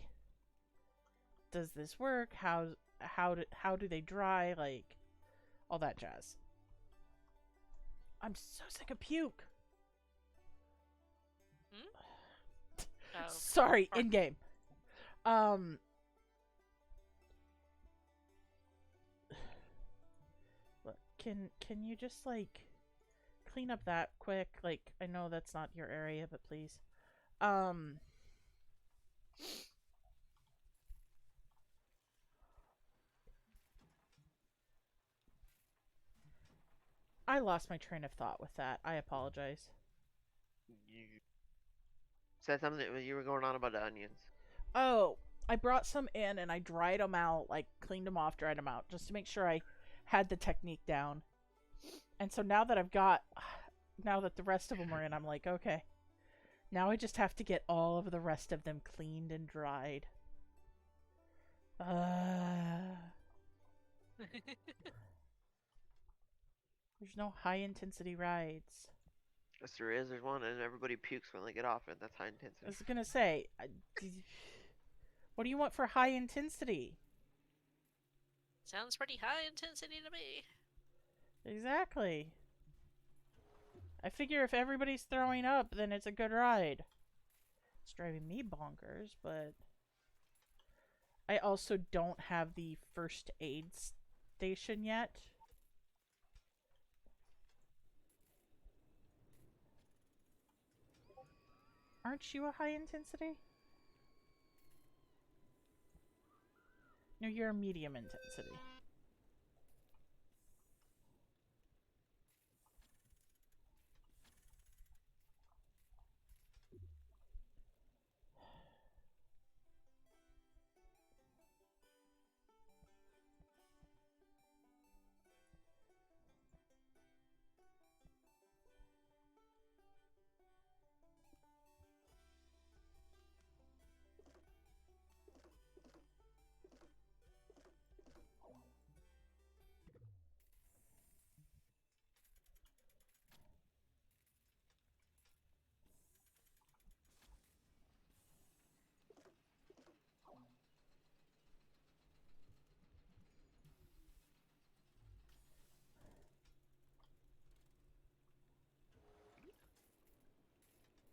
does this work? How do they dry? Like, all that jazz. I'm so sick of puke. Oh, Sorry, in game. Look, can you just, like, clean up that quick? Like, I know that's not your area, but please. I lost my train of thought with that. I apologize. You said something you were going on about the onions. Oh, I brought some in and I dried them out, like cleaned them off, dried them out, just to make sure I had the technique down. And so now that now that the rest of them are in, I'm like, okay. Now I just have to get all of the rest of them cleaned and dried. There's no high intensity rides. Yes, there is. There's one, and everybody pukes when they get off it. That's high I intensity. was gonna say, what do you want for high intensity? Sounds pretty high intensity to me. Exactly. I figure if everybody's throwing up, then it's a good ride. It's driving me bonkers, but I also don't have the first aid station yet. Aren't you a high intensity? No, you're a medium intensity.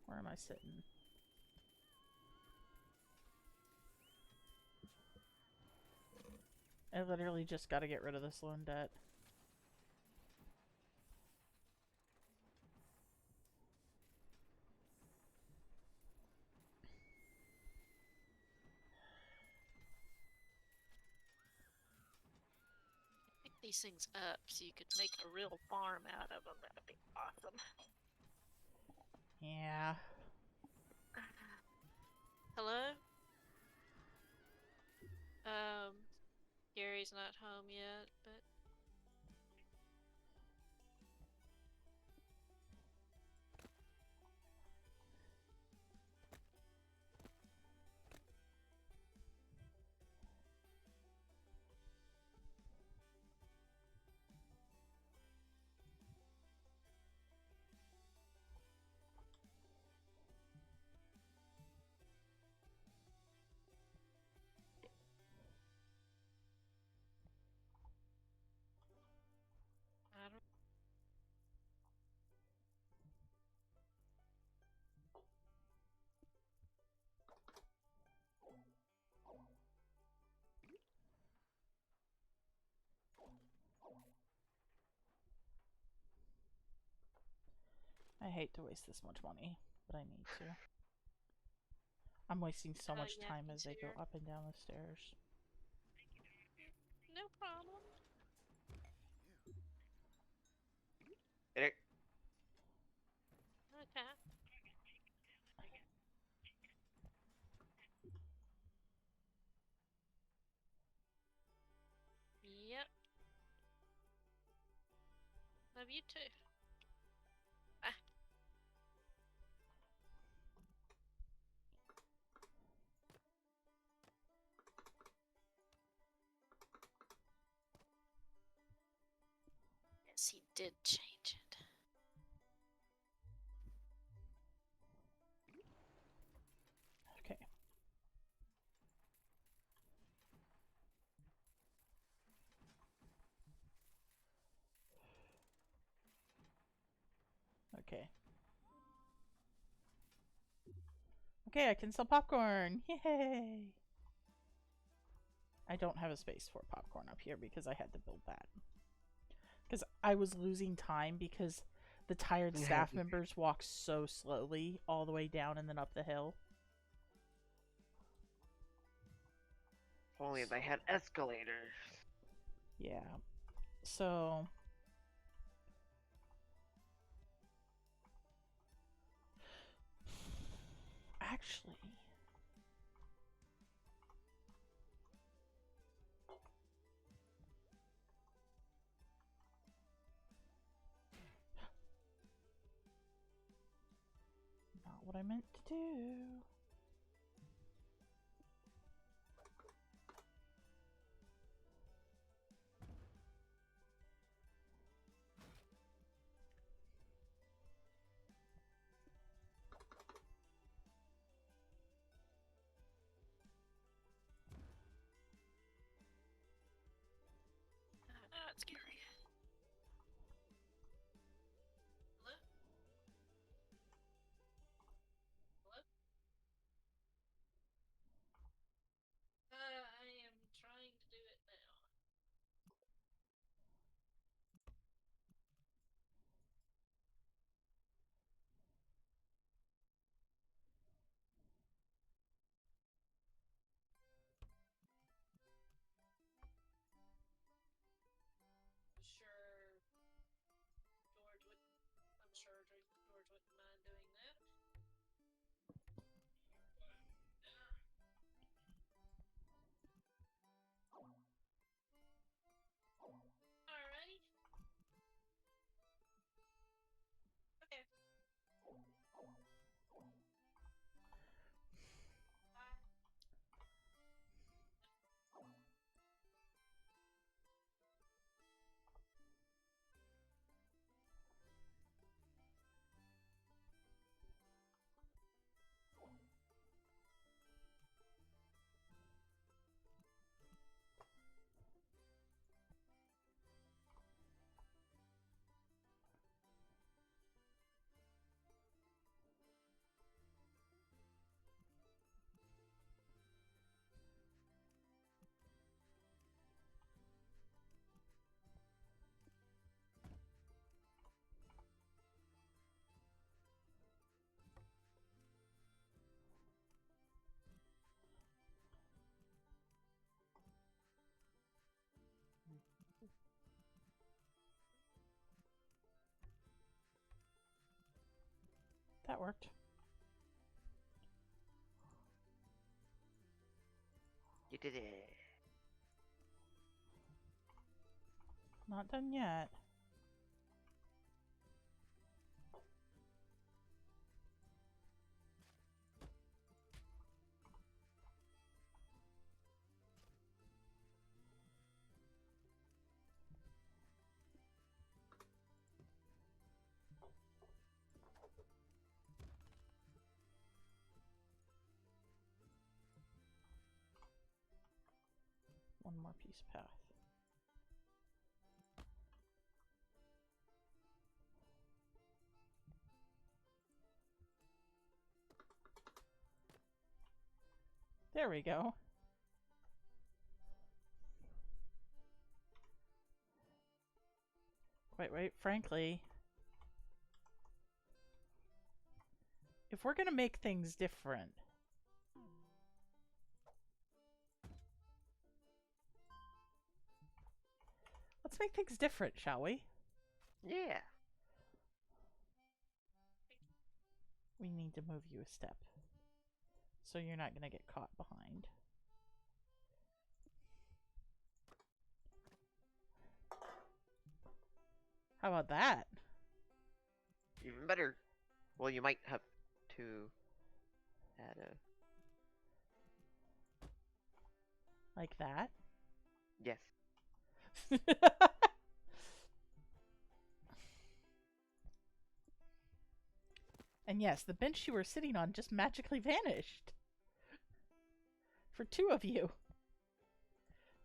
Where am I sitting? I literally just gotta get rid of this loan debt. Pick these things up so you could make a real farm out of them. That'd be awesome. Yeah. Hello? Gary's not home yet, but I don't. I hate to waste this much money, but I need to. I'm wasting so much Yeah, time me as they go too. up and down the stairs. No problem. Hit it. Okay. Yep. Love you too. Ah. Yes, he did change it. Okay. Okay. Okay, I can sell popcorn! Yay! I don't have a space for popcorn up here because I had to build that. Because I was losing time because the tired staff members walk so slowly all the way down and then up the hill. If only they had escalators. Yeah. So actually. Not what I meant to do. Oh, it's scary. Hello? Hello? I am trying to do it now. Sure, George would. I'm sure George wouldn't mind doing that. Alrighty. Okay. Bye. That worked. You did it. Not done yet. One more piece of path. There we go. Wait, frankly, if we're gonna make things different, let's make things different, shall we? Yeah. We need to move you a step, so you're not gonna get caught behind. How about that? Even better. Well, you might have to add a. Like that? Yes. And yes, the bench you were sitting on just magically vanished. For two of you.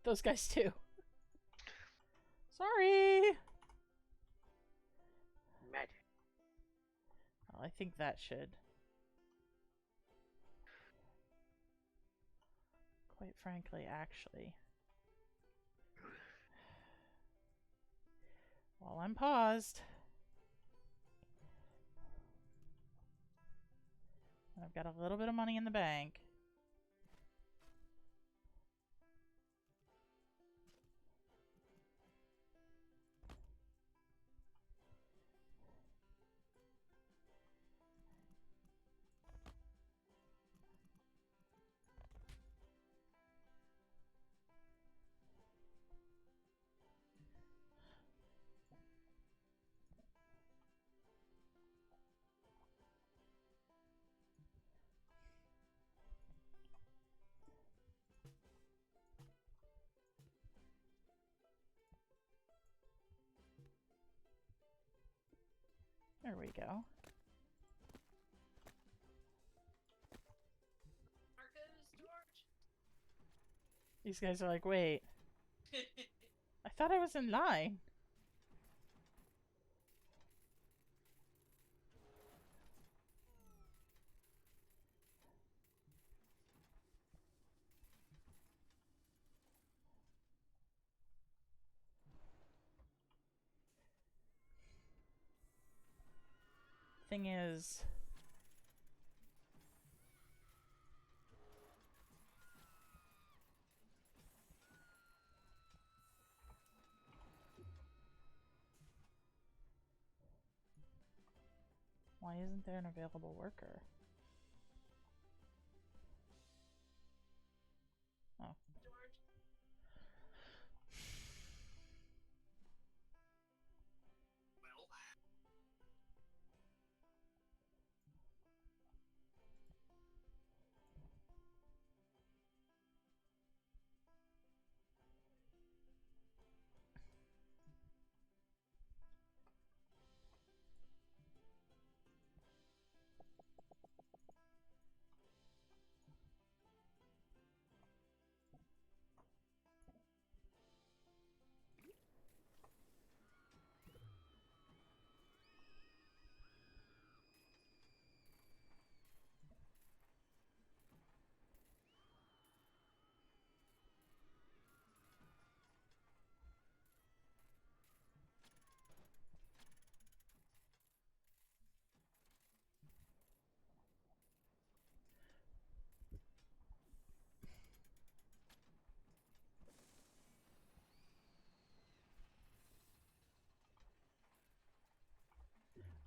Those guys too. Sorry! Magic. Well, I think that should. Quite frankly, actually. While I'm paused. And I've got a little bit of money in the bank. There we go. Marcos, George. These guys are like, wait, I thought I was in line. Thing is, why isn't there an available worker? Oh. George.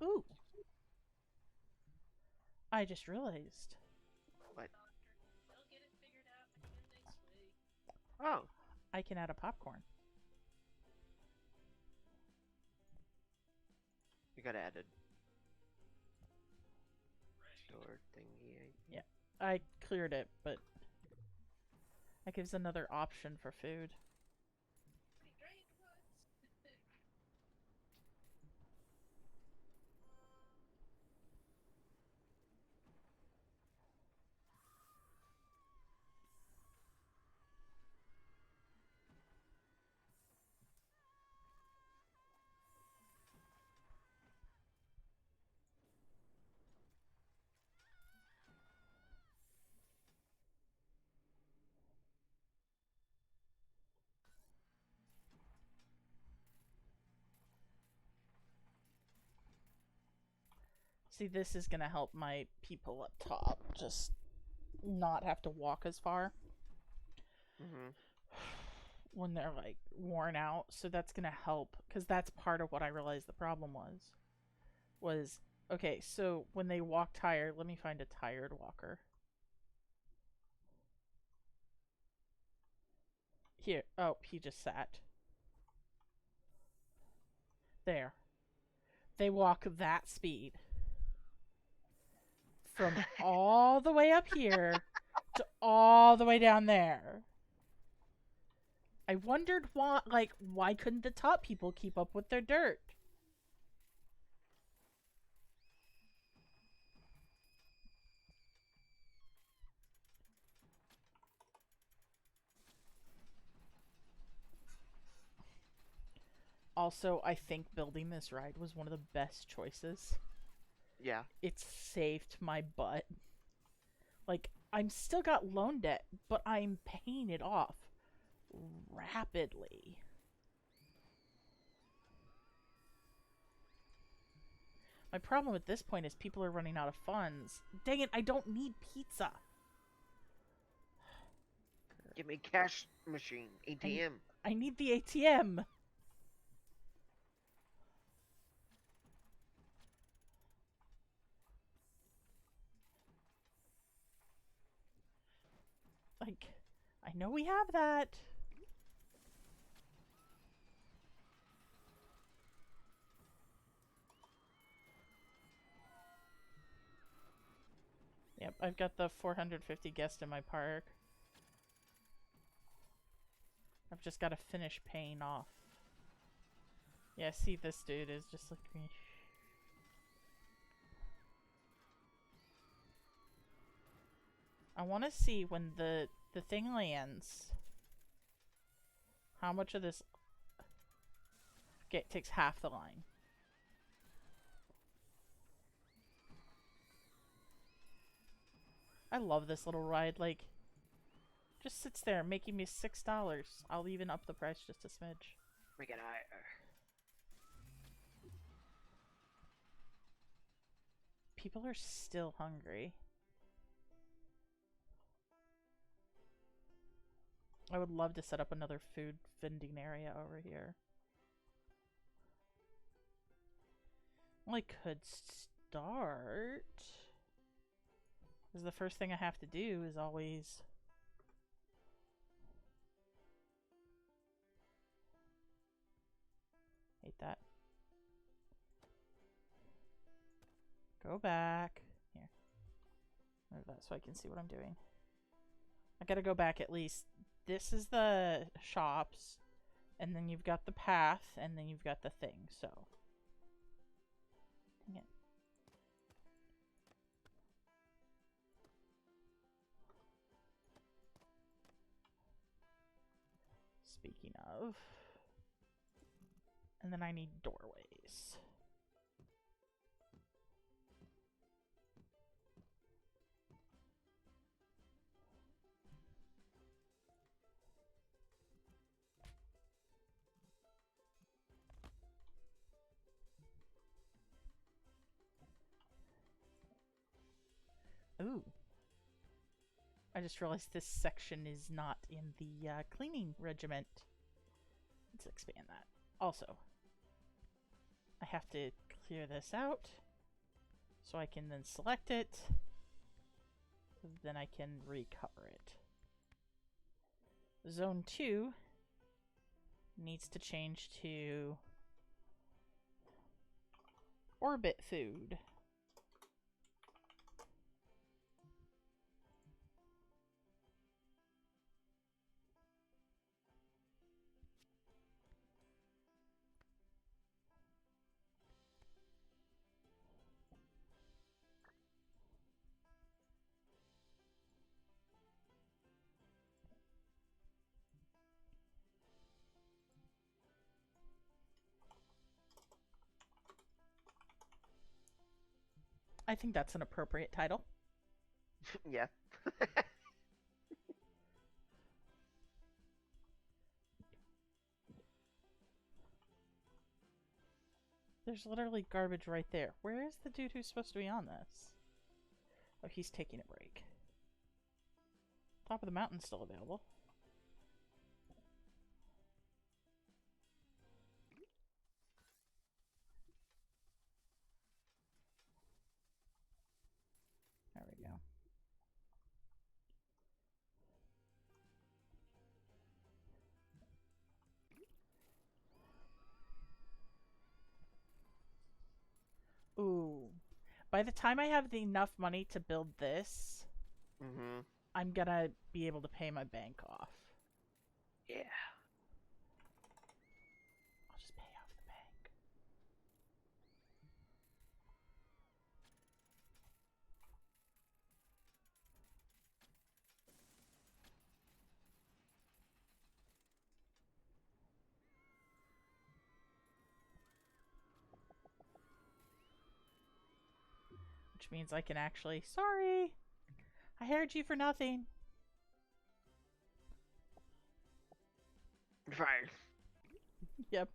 Well. Ooh. I just realized. What? They'll get it figured out again next week. Oh, I can add a popcorn. you got added. Door thingy. Yeah, I cleared it, but that gives another option for food. Pretty great woods. See, this is gonna help my people up top just not have to walk as far Mm-hmm. when they're like worn out. So that's gonna help, because that's part of what I realized the problem was okay, so when they walk tired, let me find a tired walker. Here. Oh, he just sat. There. They walk that speed from all the way up here to all the way down there. I wondered why couldn't the top people keep up with their dirt? Also, I think building this ride was one of the best choices. Yeah. It saved my butt. Like, I'm still got loan debt, but I'm paying it off rapidly. My problem at this point is people are running out of funds. Dang it, I don't need pizza. Give me cash machine. ATM. I need the ATM. Like, I know we have that. Yep, I've got the 450 guests in my park. I've just got to finish paying off. Yeah, see, this dude is just like me. I want to see when the thing lands. How much of this... Okay, it takes half the line. I love this little ride. Like, just sits there making me $6. I'll even up the price just a smidge. Make it higher. People are still hungry. I would love to set up another food vending area over here. Well, I could start. Because the first thing I have to do is always... Hate that. Go back. Here. Move that so I can see what I'm doing. I gotta go back at least. This is the shops. And then you've got the path. And then you've got the thing. So. Dang it. Speaking of. And then I need doorways. Ooh. I just realized this section is not in the cleaning regiment. Let's expand that. Also, I have to clear this out so I can then select it. Then I can recover it. Zone 2 needs to change to orbit food. I think that's an appropriate title. Yeah. There's literally garbage right there. Where is the dude who's supposed to be on this? Oh, he's taking a break. Top of the mountain's still available. There we go. Ooh. By the time I have enough money to build this, Mm-hmm. I'm gonna be able to pay my bank off. Yeah. I'll just pay off the bank. Which means I can actually... Sorry! I hired you for nothing. Fine. Yep.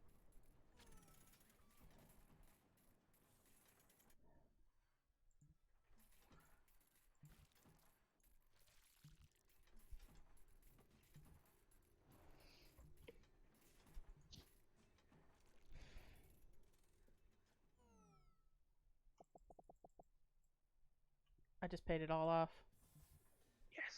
I just paid it all off. Yes.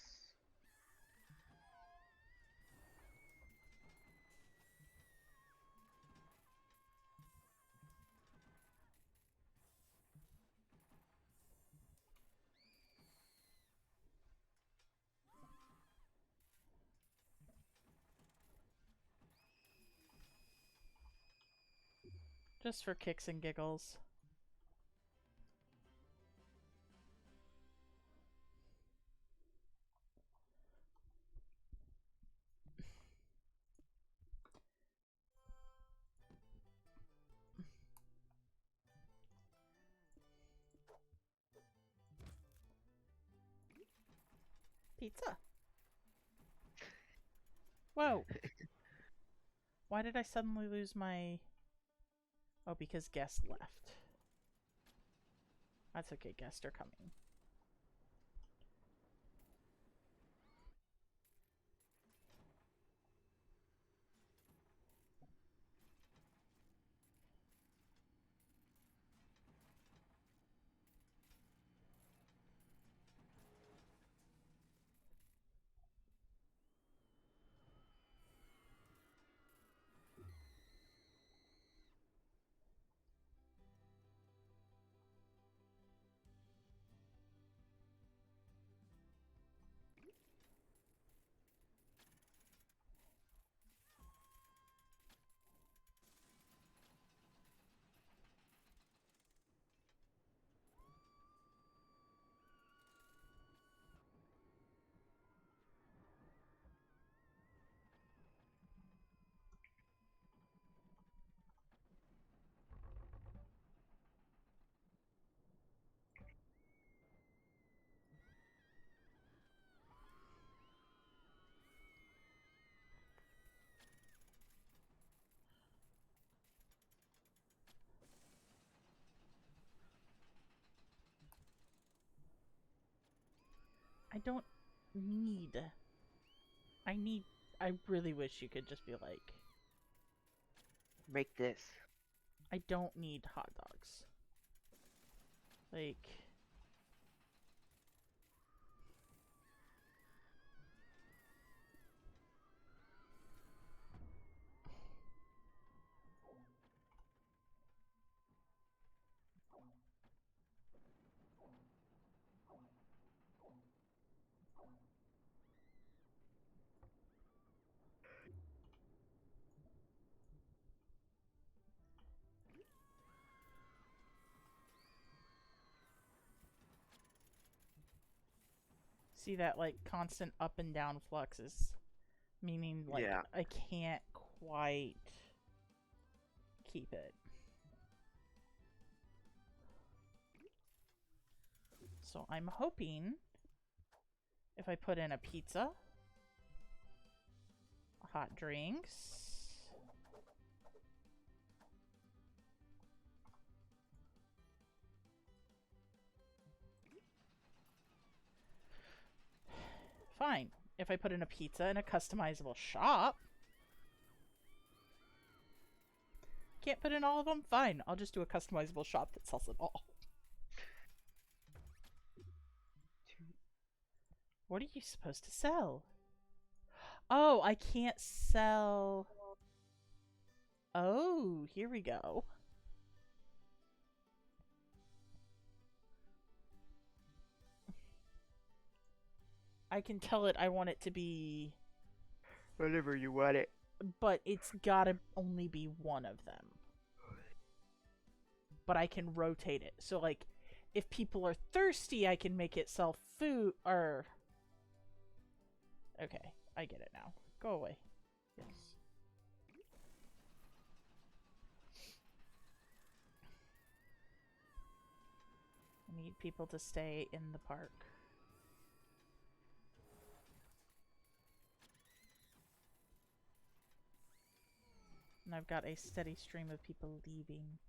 Just for kicks and giggles. Pizza. Whoa. Why did I suddenly lose my... Oh, because guest left. That's okay, guests are coming. I don't need... I really wish you could just be like... Make this. I don't need hot dogs. Like... See that, like, constant up and down fluxes? Meaning, like, Yeah. I can't quite keep it. So I'm hoping if I put in a pizza, hot drinks, fine. If I put in a pizza and a customizable shop, can't put in all of them? Fine, I'll just do a customizable shop that sells it all. What are you supposed to sell? Oh, I can't sell... Oh, here we go. I can tell it I want it to be... Whatever you want it. But it's gotta only be one of them. But I can rotate it. So, like, if people are thirsty, I can make it sell food, or... Okay, I get it now. Go away. Yes. I need people to stay in the park. And I've got a steady stream of people leaving.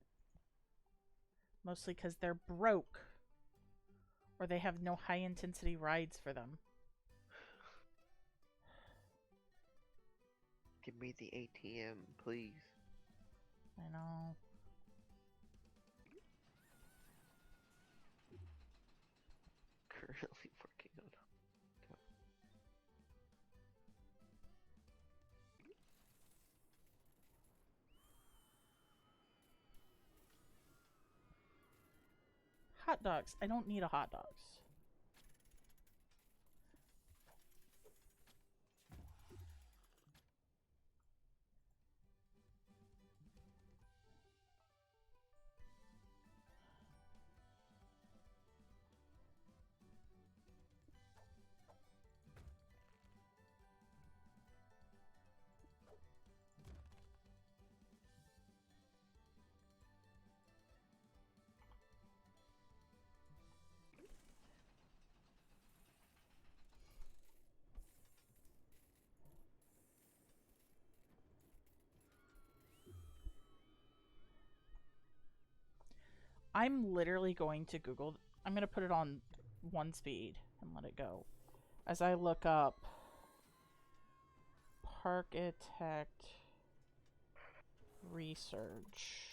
Mostly because they're broke. Or they have no high-intensity rides for them. Give me the ATM, please. I know. Currently working on it. Hot dogs. I don't need a hot dogs. I'm literally going to Google. I'm going to put it on 1 speed and let it go. As I look up Parkitect research.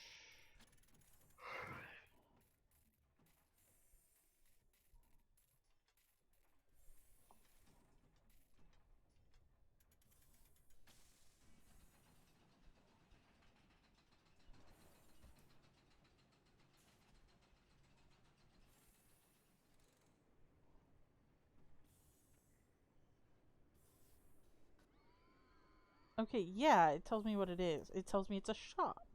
Okay, yeah, it tells me what it is. It tells me it's a shop.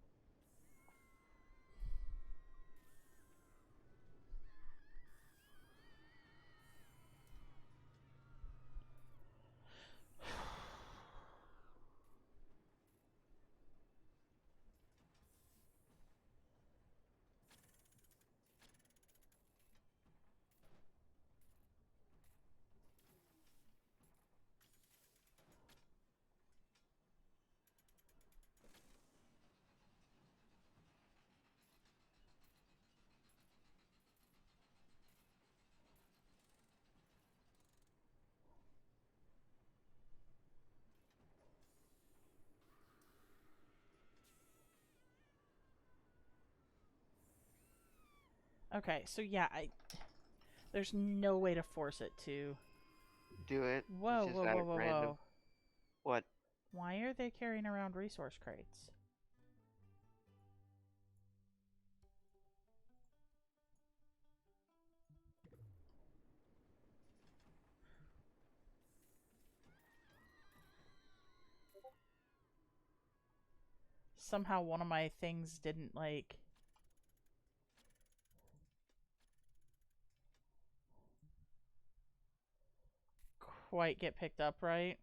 Okay, so yeah, there's no way to force it to. Do it. Whoa, Just whoa, add whoa, a whoa, random. whoa. What? Why are they carrying around resource crates? Somehow one of my things didn't, like... quite get picked up right.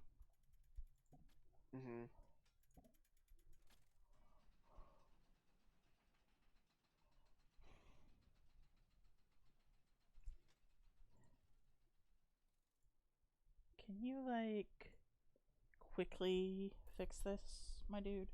Mm-hmm. Can you, like, quickly fix this, my dude?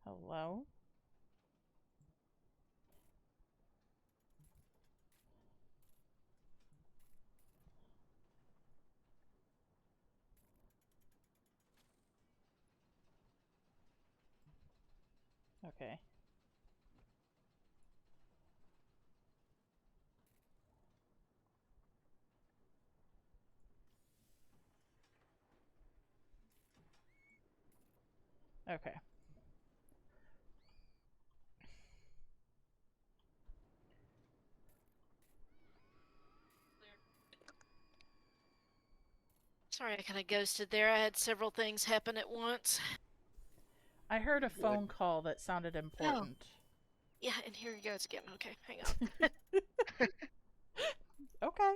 Hello? Okay. Okay. Sorry, I kind of ghosted there. I had several things happen at once. I heard a Good. phone call that sounded important. Yeah, and here he goes again. Okay, hang on. Okay.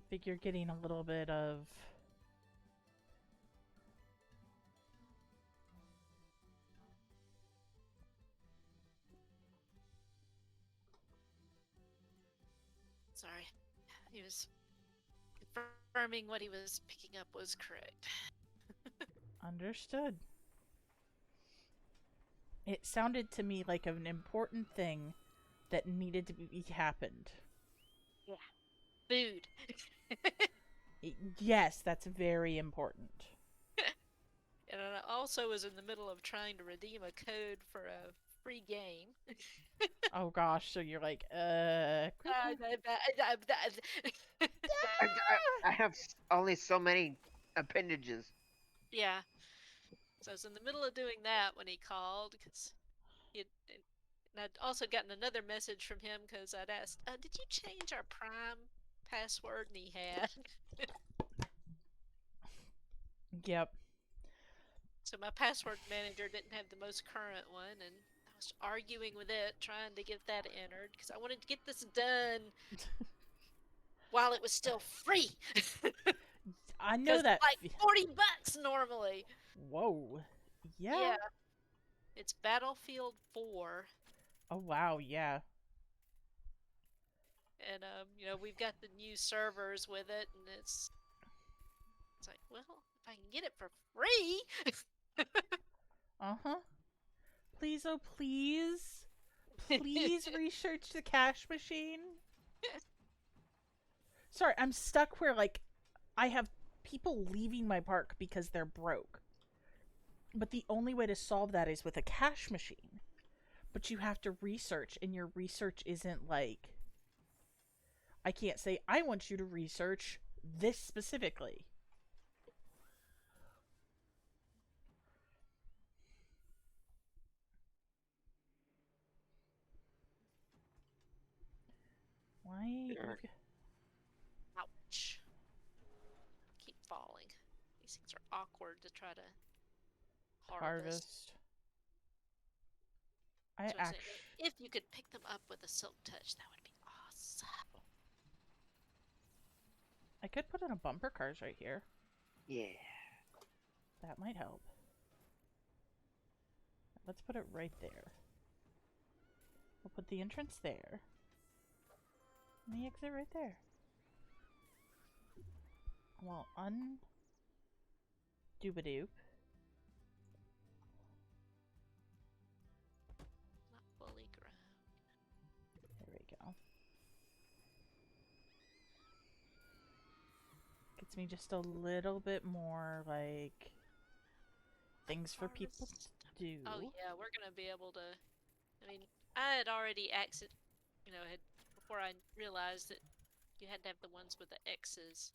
think you're getting a little bit of... Sorry. He was confirming what he was picking up was correct. Understood. It sounded to me like an important thing that needed to be happened. Food. Yes, that's very important. And I also was in the middle of trying to redeem a code for a free game. Oh gosh, so you're like, I have only so many appendages. Yeah. So I was in the middle of doing that when he called, because and I'd also gotten another message from him because I'd asked, did you change our Prime password? And he had. Yep. So my password manager didn't have the most current one, and I was arguing with it, trying to get that entered, because I wanted to get this done while it was still free. I know Because that. like $40 normally. Whoa. Yeah. It's Battlefield 4. Oh wow, yeah. And we've got the new servers with it, and it's like, well, if I can get it for free. Uh-huh. Please, oh please. Please research the cash machine. Sorry, I'm stuck where, like, I have people leaving my park because they're broke. But the only way to solve that is with a cash machine. But you have to research, and your research isn't like... I can't say, I want you to research this specifically. Why? Sure. Ouch. Keep falling. These things are awkward to try to harvest. I So I'm saying, actually... if you could pick them up with a silk touch, that would be awesome. I could put in a bumper cars right here. Yeah. That might help. Let's put it right there. We'll put the entrance there. And the exit right there. Well, doop. Not fully grown. There we go. Gets me just a little bit more, like, things for people to do. Oh yeah, we're gonna be able to. I mean, I had already before I realized that you had to have the ones with the X's,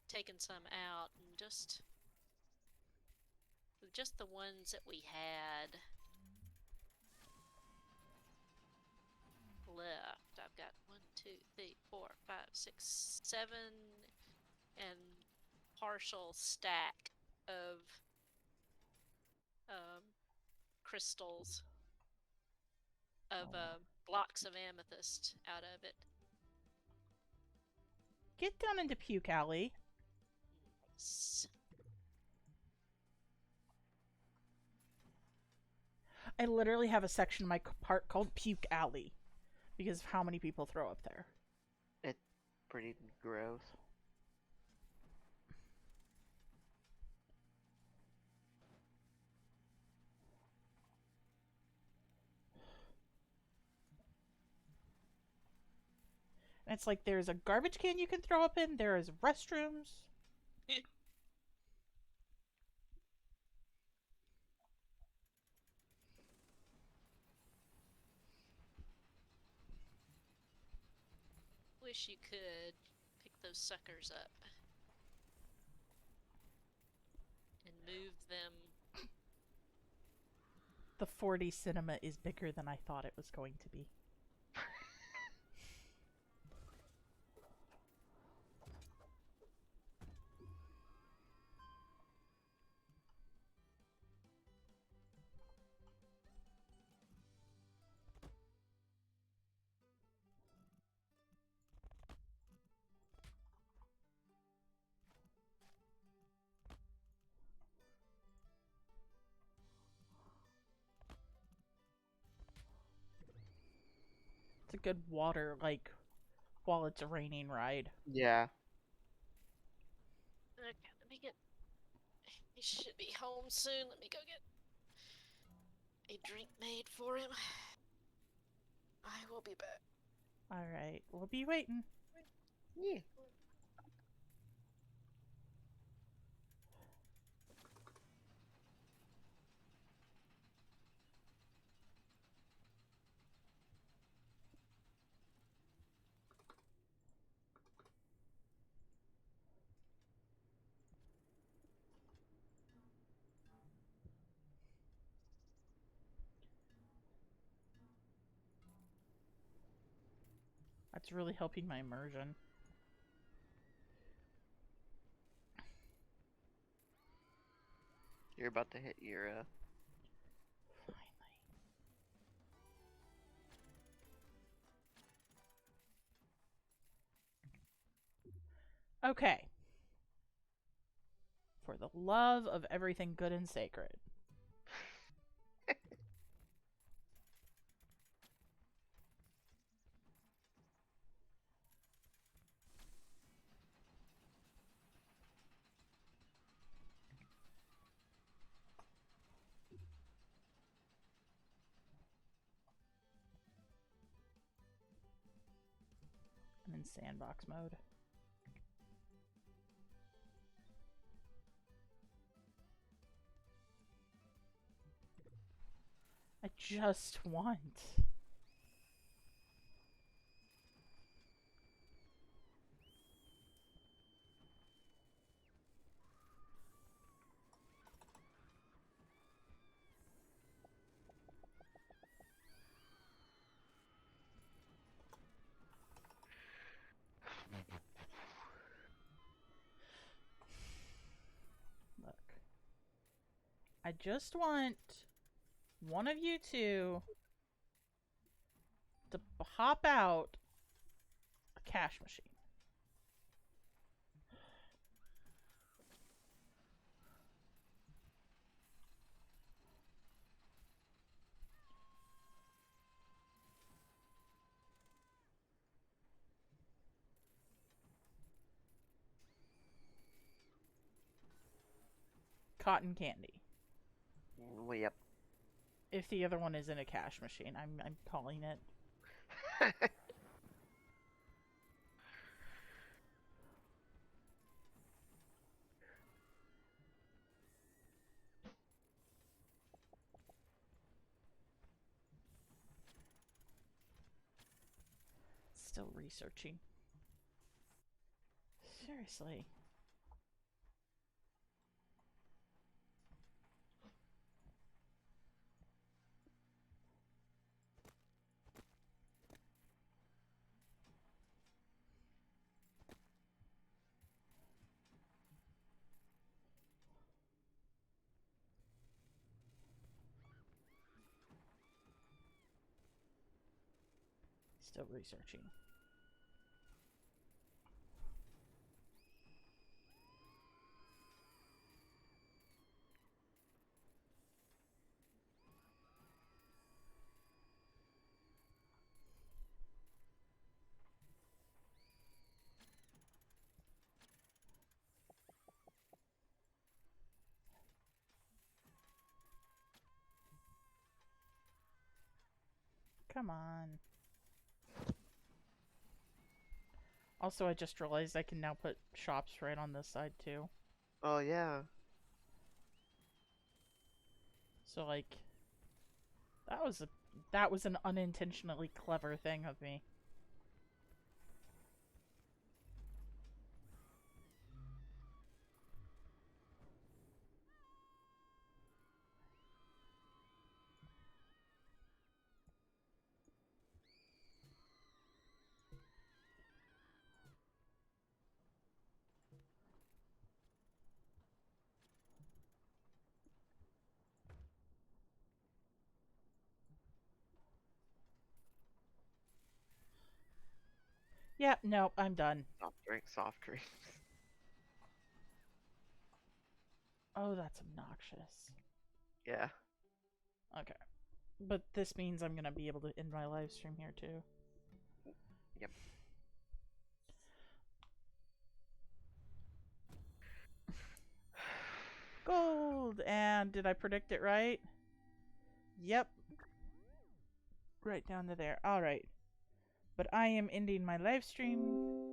taken some out, and just the ones that we had left. I've got 1, 2, 3, 4, 5, 6, 7, and partial stack of crystals of blocks of amethyst out of it. Get down into Puke Alley. I literally have a section of my park called Puke Alley because of how many people throw up there. It's pretty gross. And it's like there's a garbage can you can throw up in, there is restrooms. Wish you could pick those suckers up and move them. The 4D cinema is bigger than I thought it was going to be. It's a good water, like, while it's raining ride. Yeah. Okay, let me get. He should be home soon. Let me go get a drink made for him. I will be back. Alright, we'll be waiting. Yeah. That's really helping my immersion. You're about to hit your Finally. Okay. For the love of everything good and sacred. I'm in sandbox mode. I just want. Look. I just want one of you two to hop out a cash machine. Cotton candy. well, yep. If the other one isn't a cash machine, I'm calling it. Still researching. Seriously. Still researching. Come on. Also, I just realized I can now put shops right on this side too. Oh yeah. So like that was an unintentionally clever thing of me. Yeah, no, I'm done. Soft drinks. Oh, that's obnoxious. Yeah. Okay. But this means I'm gonna be able to end my live stream here too. Yep. Gold! And did I predict it right? Yep. Right down to there. Alright. But I am ending my live stream.